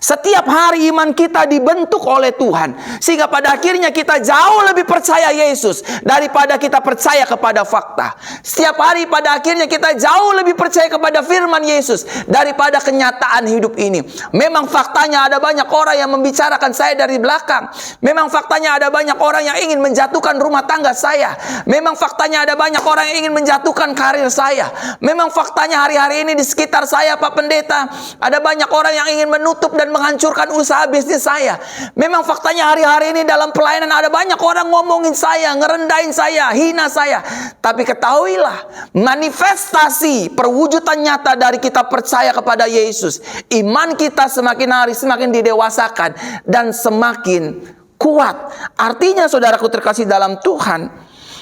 Setiap hari iman kita dibentuk oleh Tuhan, sehingga pada akhirnya kita jauh lebih percaya Yesus daripada kita percaya kepada fakta. Setiap hari pada akhirnya kita jauh lebih percaya kepada firman Yesus daripada kenyataan hidup ini. Memang faktanya ada banyak orang yang membicarakan saya dari belakang. Memang faktanya ada banyak orang yang ingin menjatuhkan rumah tangga saya. Memang faktanya ada banyak orang yang ingin menjatuhkan karir saya. Memang faktanya hari-hari ini di sekitar saya, Pak Pendeta, ada banyak orang yang ingin menutup dan menghancurkan usaha bisnis saya. Memang faktanya hari-hari ini dalam pelayanan ada banyak orang ngomongin saya, ngerendahin saya, hina saya. Tapi ketahuilah, manifestasi perwujudan nyata dari kita percaya kepada Yesus, iman kita semakin hari semakin didewasakan dan semakin kuat. Artinya saudaraku terkasih dalam Tuhan,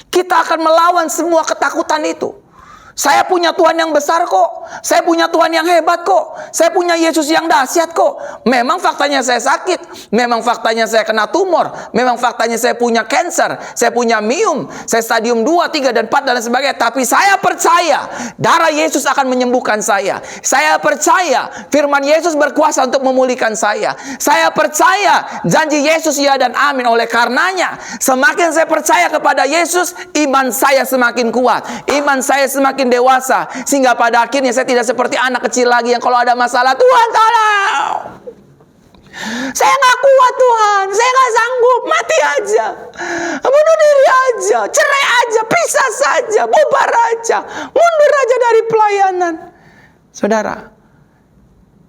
kita akan melawan semua ketakutan itu. Saya punya Tuhan yang besar kok. Saya punya Tuhan yang hebat kok. Saya punya Yesus yang dahsyat kok. Memang faktanya saya sakit. Memang faktanya saya kena tumor. Memang faktanya saya punya cancer. Saya punya miom. Saya stadium 2, 3, dan 4 dan sebagainya. Tapi saya percaya darah Yesus akan menyembuhkan saya. Saya percaya firman Yesus berkuasa untuk memulihkan saya. Saya percaya janji Yesus ya dan amin. Oleh karenanya, semakin saya percaya kepada Yesus, iman saya semakin kuat. Iman saya semakin dewasa, sehingga pada akhirnya saya tidak seperti anak kecil lagi yang kalau ada masalah, Tuhan tolong, saya nggak kuat Tuhan, saya nggak sanggup, mati aja, bunuh diri aja, cerai aja, pisah saja, bubar aja, mundur aja dari pelayanan. Saudara,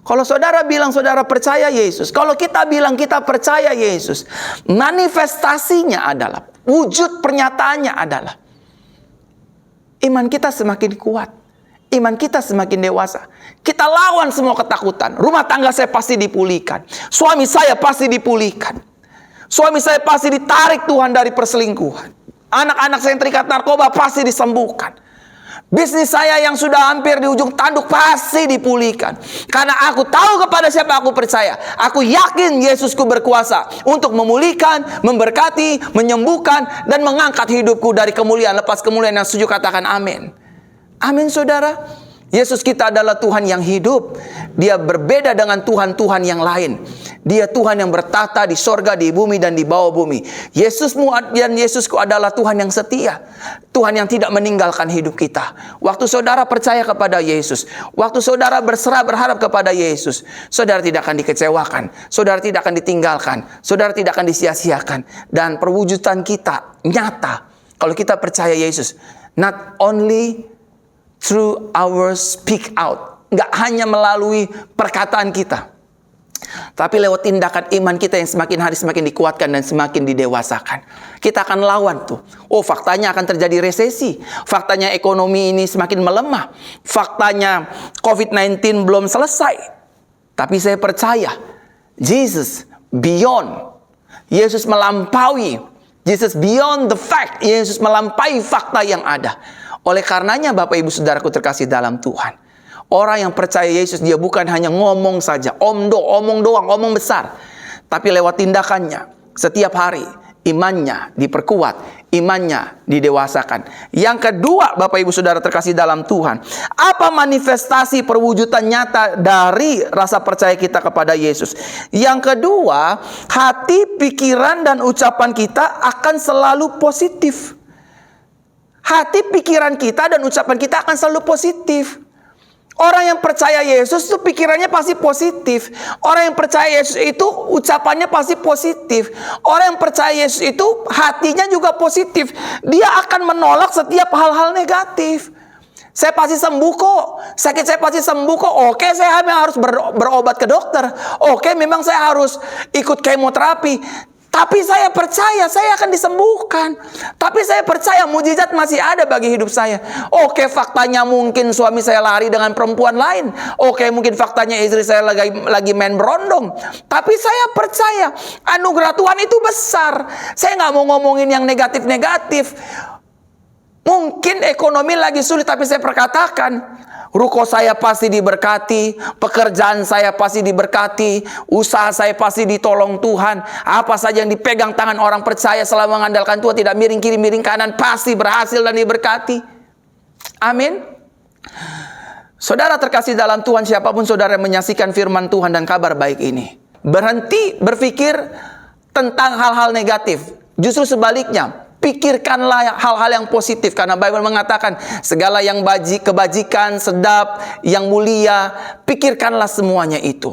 kalau saudara bilang saudara percaya Yesus, kalau kita bilang kita percaya Yesus, manifestasinya adalah, wujud pernyataannya adalah iman kita semakin kuat. Iman kita semakin dewasa. Kita lawan semua ketakutan. Rumah tangga saya pasti dipulihkan. Suami saya pasti dipulihkan. Suami saya pasti ditarik Tuhan dari perselingkuhan. Anak-anak saya yang terikat narkoba pasti disembuhkan. Bisnis saya yang sudah hampir di ujung tanduk pasti dipulihkan. Karena aku tahu kepada siapa aku percaya. Aku yakin Yesusku berkuasa untuk memulihkan, memberkati, menyembuhkan, dan mengangkat hidupku dari kemuliaan lepas kemuliaan. Yang setuju katakan amin. Amin saudara. Yesus kita adalah Tuhan yang hidup. Dia berbeda dengan Tuhan-Tuhan yang lain. Dia Tuhan yang bertata di sorga, di bumi, dan di bawah bumi. Yesusmu dan Yesusku adalah Tuhan yang setia. Tuhan yang tidak meninggalkan hidup kita. Waktu saudara percaya kepada Yesus, waktu saudara berserah berharap kepada Yesus, saudara tidak akan dikecewakan. Saudara tidak akan ditinggalkan. Saudara tidak akan disia-siakan. Dan perwujudan kita nyata kalau kita percaya Yesus. Not only through our speak out. Nggak hanya melalui perkataan kita, tapi lewat tindakan iman kita yang semakin hari semakin dikuatkan dan semakin didewasakan. Kita akan lawan tuh. Oh, faktanya akan terjadi resesi. Faktanya ekonomi ini semakin melemah. Faktanya COVID-19 belum selesai. Tapi saya percaya Jesus beyond. Yesus melampaui. Jesus beyond the fact. Yesus melampaui fakta yang ada. Oleh karenanya Bapak Ibu Saudaraku terkasih dalam Tuhan, orang yang percaya Yesus dia bukan hanya ngomong saja, omong doang, omong besar. Tapi lewat tindakannya, setiap hari imannya diperkuat, imannya didewasakan. Yang kedua Bapak Ibu Saudara terkasih dalam Tuhan, apa manifestasi perwujudan nyata dari rasa percaya kita kepada Yesus? Yang kedua, hati, pikiran, dan ucapan kita akan selalu positif. hati, pikiran kita, dan ucapan kita akan selalu positif. Orang yang percaya Yesus itu pikirannya pasti positif. Orang yang percaya Yesus itu ucapannya pasti positif. Orang yang percaya Yesus itu hatinya juga positif. Dia akan menolak setiap hal-hal negatif. Saya pasti sembuh kok. Sakit saya pasti sembuh kok. Oke, saya harus berobat ke dokter. Oke, memang saya harus ikut kemoterapi. Tapi saya percaya saya akan disembuhkan. Tapi saya percaya mujizat masih ada bagi hidup saya. Oke, faktanya mungkin suami saya lari dengan perempuan lain. Oke, mungkin faktanya istri saya lagi main berondong. Tapi saya percaya anugerah Tuhan itu besar. Saya nggak mau ngomongin yang negatif-negatif. Mungkin ekonomi lagi sulit, tapi saya perkatakan, ruko saya pasti diberkati, pekerjaan saya pasti diberkati, usaha saya pasti ditolong Tuhan. Apa saja yang dipegang tangan orang percaya selama mengandalkan Tuhan, tidak miring kiri miring kanan, pasti berhasil dan diberkati. Amin. Saudara terkasih dalam Tuhan, siapapun saudara yang menyaksikan firman Tuhan dan kabar baik ini, berhenti berpikir tentang hal-hal negatif. Justru sebaliknya, pikirkanlah hal-hal yang positif, karena Bible mengatakan segala yang kebajikan, sedap, yang mulia, pikirkanlah semuanya itu.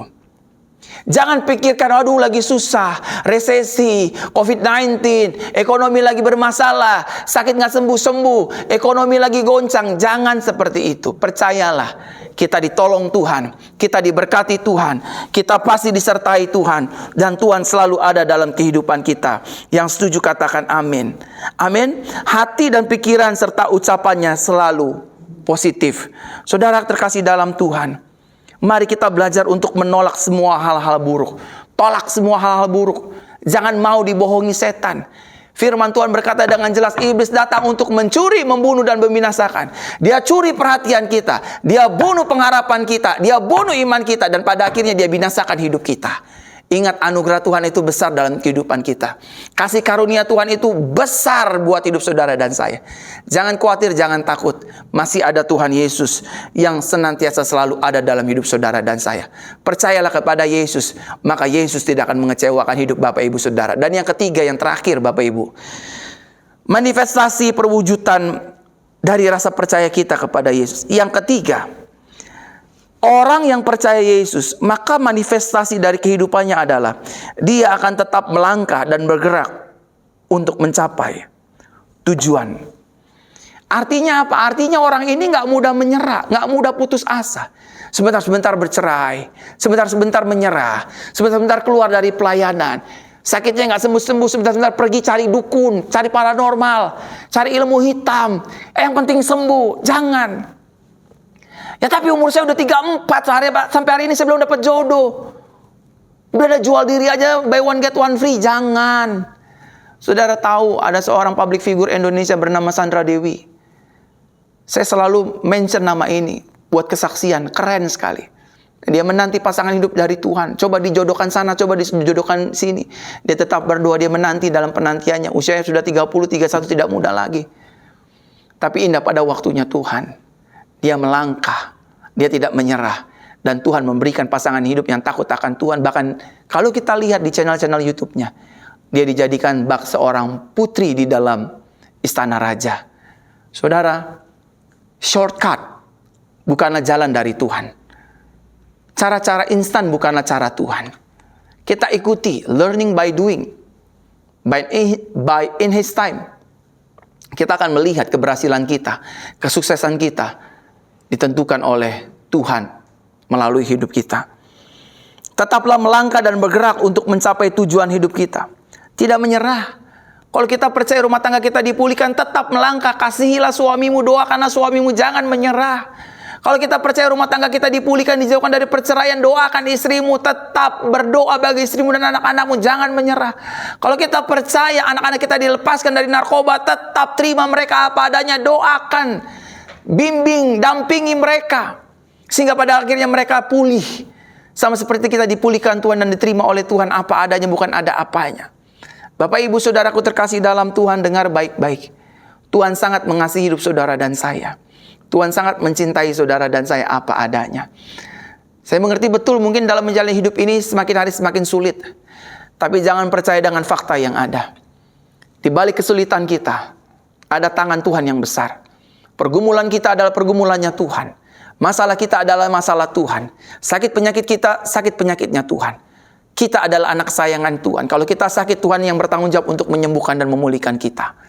Jangan pikirkan, aduh lagi susah, resesi, COVID-19, ekonomi lagi bermasalah, sakit nggak sembuh-sembuh, ekonomi lagi goncang. Jangan seperti itu. Percayalah, kita ditolong Tuhan, kita diberkati Tuhan, kita pasti disertai Tuhan, dan Tuhan selalu ada dalam kehidupan kita. Yang setuju katakan amin. Amin. Hati dan pikiran serta ucapannya selalu positif. Saudara terkasih dalam Tuhan, mari kita belajar untuk menolak semua hal-hal buruk. Tolak semua hal-hal buruk. Jangan mau dibohongi setan. Firman Tuhan berkata dengan jelas, iblis datang untuk mencuri, membunuh, dan membinasakan. Dia curi perhatian kita, dia bunuh pengharapan kita, dia bunuh iman kita, dan pada akhirnya dia binasakan hidup kita. Ingat, anugerah Tuhan itu besar dalam kehidupan kita. Kasih karunia Tuhan itu besar buat hidup saudara dan saya. Jangan khawatir, jangan takut. Masih ada Tuhan Yesus yang senantiasa selalu ada dalam hidup saudara dan saya. Percayalah kepada Yesus, maka Yesus tidak akan mengecewakan hidup Bapak Ibu Saudara. Dan yang ketiga, yang terakhir Bapak Ibu, manifestasi perwujudan dari rasa percaya kita kepada Yesus. Yang ketiga, orang yang percaya Yesus, maka manifestasi dari kehidupannya adalah dia akan tetap melangkah dan bergerak untuk mencapai tujuan. Artinya apa? Artinya orang ini nggak mudah menyerah, nggak mudah putus asa. Sebentar-sebentar bercerai, sebentar-sebentar menyerah, sebentar-sebentar keluar dari pelayanan. Sakitnya nggak sembuh-sembuh, sebentar-sebentar pergi cari dukun, cari paranormal, cari ilmu hitam. Yang penting sembuh. Jangan. Ya tapi umur saya udah 34, sampai hari ini saya belum dapat jodoh. Udah ada jual diri aja, buy one get one free. Jangan. Saudara tahu ada seorang public figure Indonesia bernama Sandra Dewi. Saya selalu mention nama ini buat kesaksian, keren sekali. Dia menanti pasangan hidup dari Tuhan. Coba dijodohkan sana, coba dijodohkan sini. Dia tetap berdoa, dia menanti dalam penantiannya. Usianya sudah 30, 31, tidak muda lagi. Tapi indah pada waktunya Tuhan. Dia melangkah, dia tidak menyerah. Dan Tuhan memberikan pasangan hidup yang takut akan Tuhan. Bahkan kalau kita lihat di channel-channel YouTube-nya, dia dijadikan bak seorang putri di dalam istana raja. Saudara, shortcut bukanlah jalan dari Tuhan. Cara-cara instan bukanlah cara Tuhan. Kita ikuti, learning by doing. By in His time. Kita akan melihat keberhasilan kita, kesuksesan kita ditentukan oleh Tuhan melalui hidup kita. Tetaplah melangkah dan bergerak untuk mencapai tujuan hidup kita. Tidak menyerah. Kalau kita percaya rumah tangga kita dipulihkan, tetap melangkah. Kasihilah suamimu, doakanlah suamimu, jangan menyerah. Kalau kita percaya rumah tangga kita dipulihkan, dijauhkan dari perceraian, doakan istrimu, tetap berdoa bagi istrimu dan anak-anakmu, jangan menyerah. Kalau kita percaya anak-anak kita dilepaskan dari narkoba, tetap terima mereka apa adanya, doakan, bimbing, dampingi mereka, sehingga pada akhirnya mereka pulih. Sama seperti kita dipulihkan Tuhan dan diterima oleh Tuhan apa adanya, bukan ada apanya. Bapak Ibu Saudaraku terkasih dalam Tuhan, dengar baik-baik. Tuhan sangat mengasihi hidup saudara dan saya. Tuhan sangat mencintai saudara dan saya apa adanya. Saya mengerti betul mungkin dalam menjalani hidup ini semakin hari semakin sulit. Tapi jangan percaya dengan fakta yang ada. Di balik kesulitan kita, ada tangan Tuhan yang besar. Pergumulan kita adalah pergumulannya Tuhan. Masalah kita adalah masalah Tuhan. Sakit penyakit kita, sakit penyakitnya Tuhan. Kita adalah anak kesayangan Tuhan. Kalau kita sakit, Tuhan yang bertanggung jawab untuk menyembuhkan dan memulihkan kita.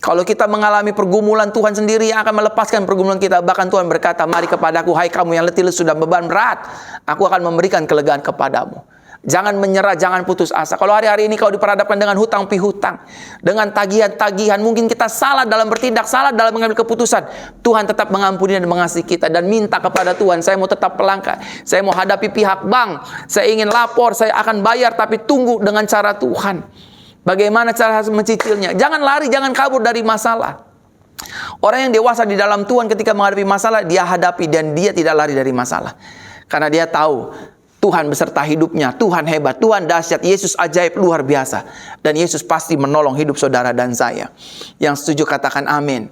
Kalau kita mengalami pergumulan, Tuhan sendiri yang akan melepaskan pergumulan kita. Bahkan Tuhan berkata, mari kepadaku, hai kamu yang letih lesu dan beban berat. Aku akan memberikan kelegaan kepadamu. Jangan menyerah, jangan putus asa. Kalau hari-hari ini kau diperhadapkan dengan hutang pihutang, dengan tagihan-tagihan, mungkin kita salah dalam bertindak, salah dalam mengambil keputusan. Tuhan tetap mengampuni dan mengasihi kita, dan minta kepada Tuhan, saya mau tetap melangkah, saya mau hadapi pihak bank, saya ingin lapor, saya akan bayar, tapi tunggu dengan cara Tuhan. Bagaimana cara mencicilnya? Jangan lari, jangan kabur dari masalah. Orang yang dewasa di dalam Tuhan ketika menghadapi masalah, dia hadapi dan dia tidak lari dari masalah. Karena dia tahu Tuhan beserta hidupnya, Tuhan hebat, Tuhan dahsyat, Yesus ajaib luar biasa. Dan Yesus pasti menolong hidup saudara dan saya. Yang setuju katakan amin.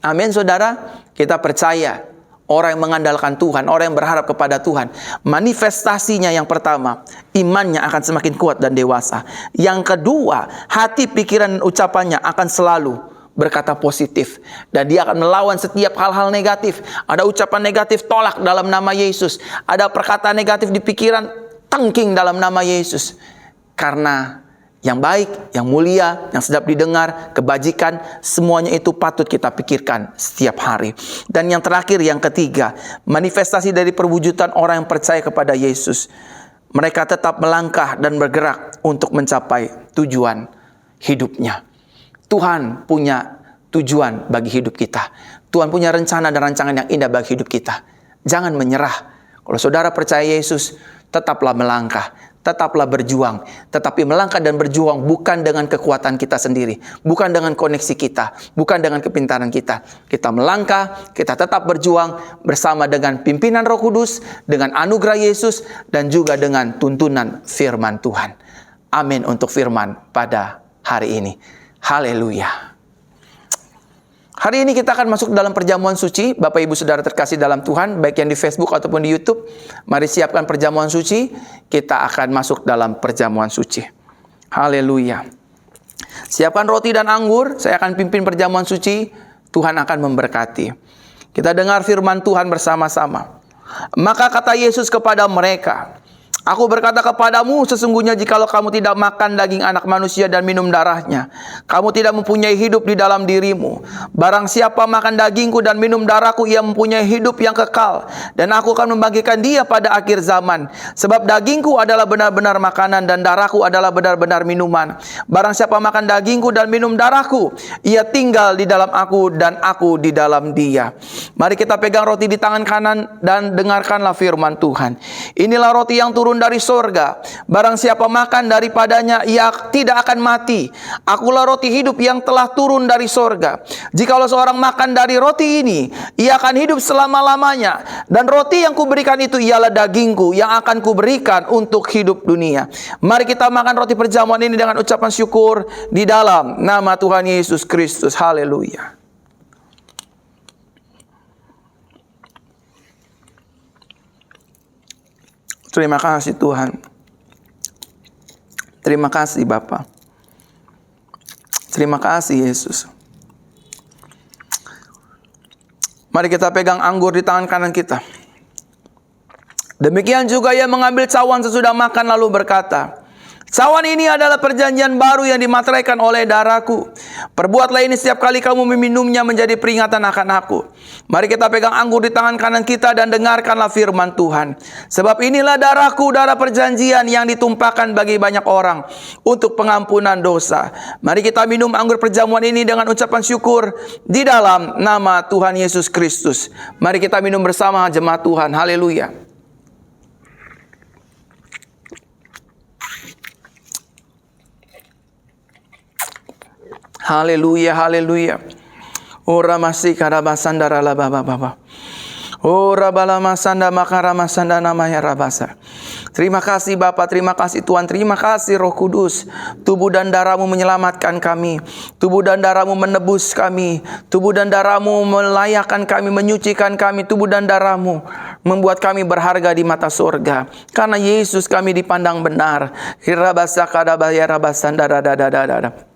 Amin saudara, kita percaya orang yang mengandalkan Tuhan, orang yang berharap kepada Tuhan, manifestasinya yang pertama, imannya akan semakin kuat dan dewasa. Yang kedua, hati, pikiran, dan ucapannya akan selalu berkata positif, dan dia akan melawan setiap hal-hal negatif. Ada ucapan negatif, tolak dalam nama Yesus. Ada perkataan negatif di pikiran, tengking dalam nama Yesus. Karena yang baik, yang mulia, yang sedap didengar, kebajikan, semuanya itu patut kita pikirkan setiap hari. Dan yang terakhir, yang ketiga, manifestasi dari perwujudan orang yang percaya kepada Yesus. Mereka tetap melangkah dan bergerak untuk mencapai tujuan hidupnya. Tuhan punya tujuan bagi hidup kita. Tuhan punya rencana dan rancangan yang indah bagi hidup kita. Jangan menyerah. Kalau saudara percaya Yesus, tetaplah melangkah, tetaplah berjuang. Tetapi melangkah dan berjuang bukan dengan kekuatan kita sendiri, bukan dengan koneksi kita, bukan dengan kepintaran kita. Kita melangkah, kita tetap berjuang bersama dengan pimpinan Roh Kudus, dengan anugerah Yesus, dan juga dengan tuntunan firman Tuhan. Amin untuk firman pada hari ini. Haleluya. Hari ini kita akan masuk dalam perjamuan suci. Bapak Ibu Saudara terkasih dalam Tuhan, baik yang di Facebook ataupun di YouTube, mari siapkan perjamuan suci. Kita akan masuk dalam perjamuan suci. Haleluya. Siapkan roti dan anggur. Saya akan pimpin perjamuan suci. Tuhan akan memberkati. Kita dengar firman Tuhan bersama-sama. Maka kata Yesus kepada mereka, aku berkata kepadamu, sesungguhnya jikalau kamu tidak makan daging anak manusia dan minum darahnya, kamu tidak mempunyai hidup di dalam dirimu. Barang siapa makan dagingku dan minum darahku, ia mempunyai hidup yang kekal, dan aku akan membagikan dia pada akhir zaman. Sebab dagingku adalah benar-benar makanan, dan darahku adalah benar-benar minuman. Barang siapa makan dagingku dan minum darahku, ia tinggal di dalam aku, dan aku di dalam dia. Mari kita pegang roti di tangan kanan dan dengarkanlah firman Tuhan. Inilah roti yang turun dari sorga. Barang siapa makan daripadanya, ia tidak akan mati. Akulah roti hidup yang telah turun dari sorga. Jikalau seorang makan dari roti ini, ia akan hidup selama-lamanya. Dan roti yang kuberikan itu ialah dagingku yang akan kuberikan untuk hidup dunia. Mari kita makan roti perjamuan ini dengan ucapan syukur di dalam nama Tuhan Yesus Kristus. Haleluya. Terima kasih Tuhan. Terima kasih Bapa. Terima kasih Yesus. Mari kita pegang anggur di tangan kanan kita. Demikian juga ia mengambil cawan sesudah makan lalu berkata, cawan ini adalah perjanjian baru yang dimateraikan oleh darahku. Perbuatlah ini setiap kali kamu meminumnya menjadi peringatan akan aku. Mari kita pegang anggur di tangan kanan kita dan dengarkanlah firman Tuhan. Sebab inilah darahku, darah perjanjian yang ditumpahkan bagi banyak orang untuk pengampunan dosa. Mari kita minum anggur perjamuan ini dengan ucapan syukur di dalam nama Tuhan Yesus Kristus. Mari kita minum bersama jemaat Tuhan. Haleluya. Haleluya, haleluya. Ora masih karabasanda rala baba baba. Ora bala masanda makara masanda namanya rabasa. Terima kasih Bapa, terima kasih Tuhan, terima kasih Roh Kudus. Tubuh dan darahmu menyelamatkan kami. Tubuh dan darahmu menebus kami. Tubuh dan darahmu melayakkan kami, menyucikan kami. Tubuh dan darahmu membuat kami berharga di mata surga. Karena Yesus kami dipandang benar. Hirabasa kadabaya rabasanda dadadadadada.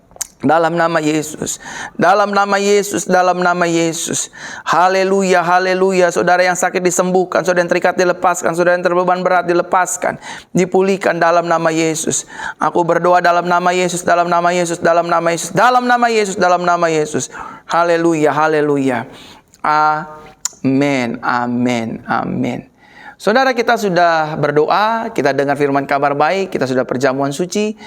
Dalam nama Yesus, dalam nama Yesus, dalam nama Yesus. Haleluya, haleluya. Saudara yang sakit disembuhkan, saudara yang terikat dilepaskan, saudara yang terbeban berat dilepaskan, dipulihkan dalam nama Yesus. Aku berdoa dalam nama Yesus, dalam nama Yesus, dalam nama Yesus, dalam nama Yesus, dalam nama Yesus. Haleluya, haleluya. Amin, amin, amin. Saudara, kita sudah berdoa, kita dengar firman kabar baik, kita sudah perjamuan suci.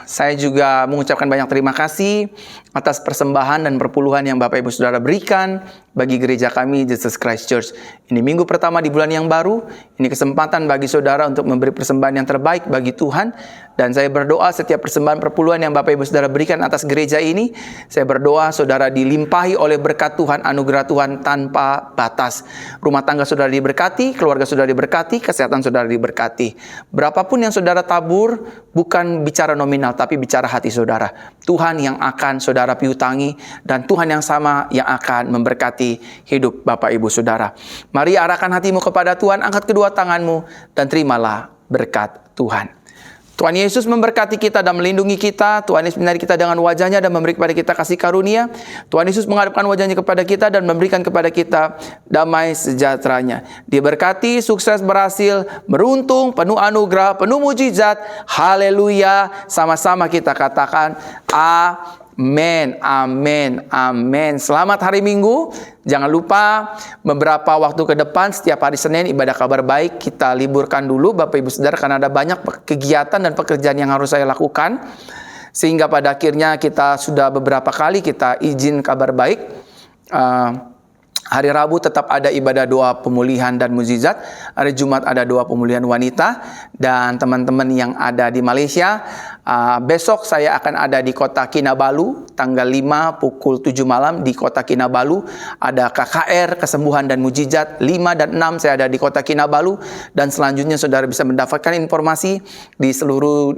Saya juga mengucapkan banyak terima kasih atas persembahan dan perpuluhan yang Bapak Ibu Saudara berikan bagi gereja kami Jesus Christ Church. Ini minggu pertama di bulan yang baru. Ini kesempatan bagi saudara untuk memberi persembahan yang terbaik bagi Tuhan. Dan saya berdoa setiap persembahan perpuluhan yang Bapak Ibu Saudara berikan atas gereja ini, saya berdoa saudara dilimpahi oleh berkat Tuhan, anugerah Tuhan tanpa batas. Rumah tangga saudara diberkati, keluarga saudara diberkati, kesehatan saudara diberkati. Berapapun yang saudara tabur, bukan bicara nominal, tapi bicara hati saudara. Tuhan yang akan saudara piutangi, dan Tuhan yang sama yang akan memberkati hidup Bapak Ibu Saudara. Mari arahkan hatimu kepada Tuhan, angkat kedua tanganmu, dan terimalah berkat Tuhan. Tuhan Yesus memberkati kita dan melindungi kita. Tuhan Yesus menyinari kita dengan wajahnya dan memberi kepada kita kasih karunia. Tuhan Yesus menghadapkan wajahnya kepada kita dan memberikan kepada kita damai sejahteranya. Diberkati, sukses, berhasil, beruntung, penuh anugerah, penuh mujizat. Haleluya. Sama-sama kita katakan amin, amin, amin. Selamat hari Minggu. Jangan lupa beberapa waktu ke depan setiap hari Senin ibadah kabar baik kita liburkan dulu Bapak Ibu Saudara, karena ada banyak kegiatan dan pekerjaan yang harus saya lakukan. Sehingga pada akhirnya kita sudah beberapa kali kita izin kabar baik. Hari Rabu tetap ada ibadah doa pemulihan dan mukjizat. Hari Jumat ada doa pemulihan wanita. Dan teman-teman yang ada di Malaysia, besok saya akan ada di kota Kinabalu. Tanggal 5 pukul 7 malam di kota Kinabalu. Ada KKR, kesembuhan dan mukjizat. 5 dan 6 saya ada di kota Kinabalu. Dan selanjutnya saudara bisa mendapatkan informasi di seluruh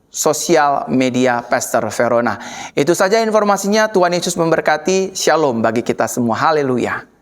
sosial media Pastor Verona. Itu saja informasinya. Tuhan Yesus memberkati. Shalom bagi kita semua. Haleluya.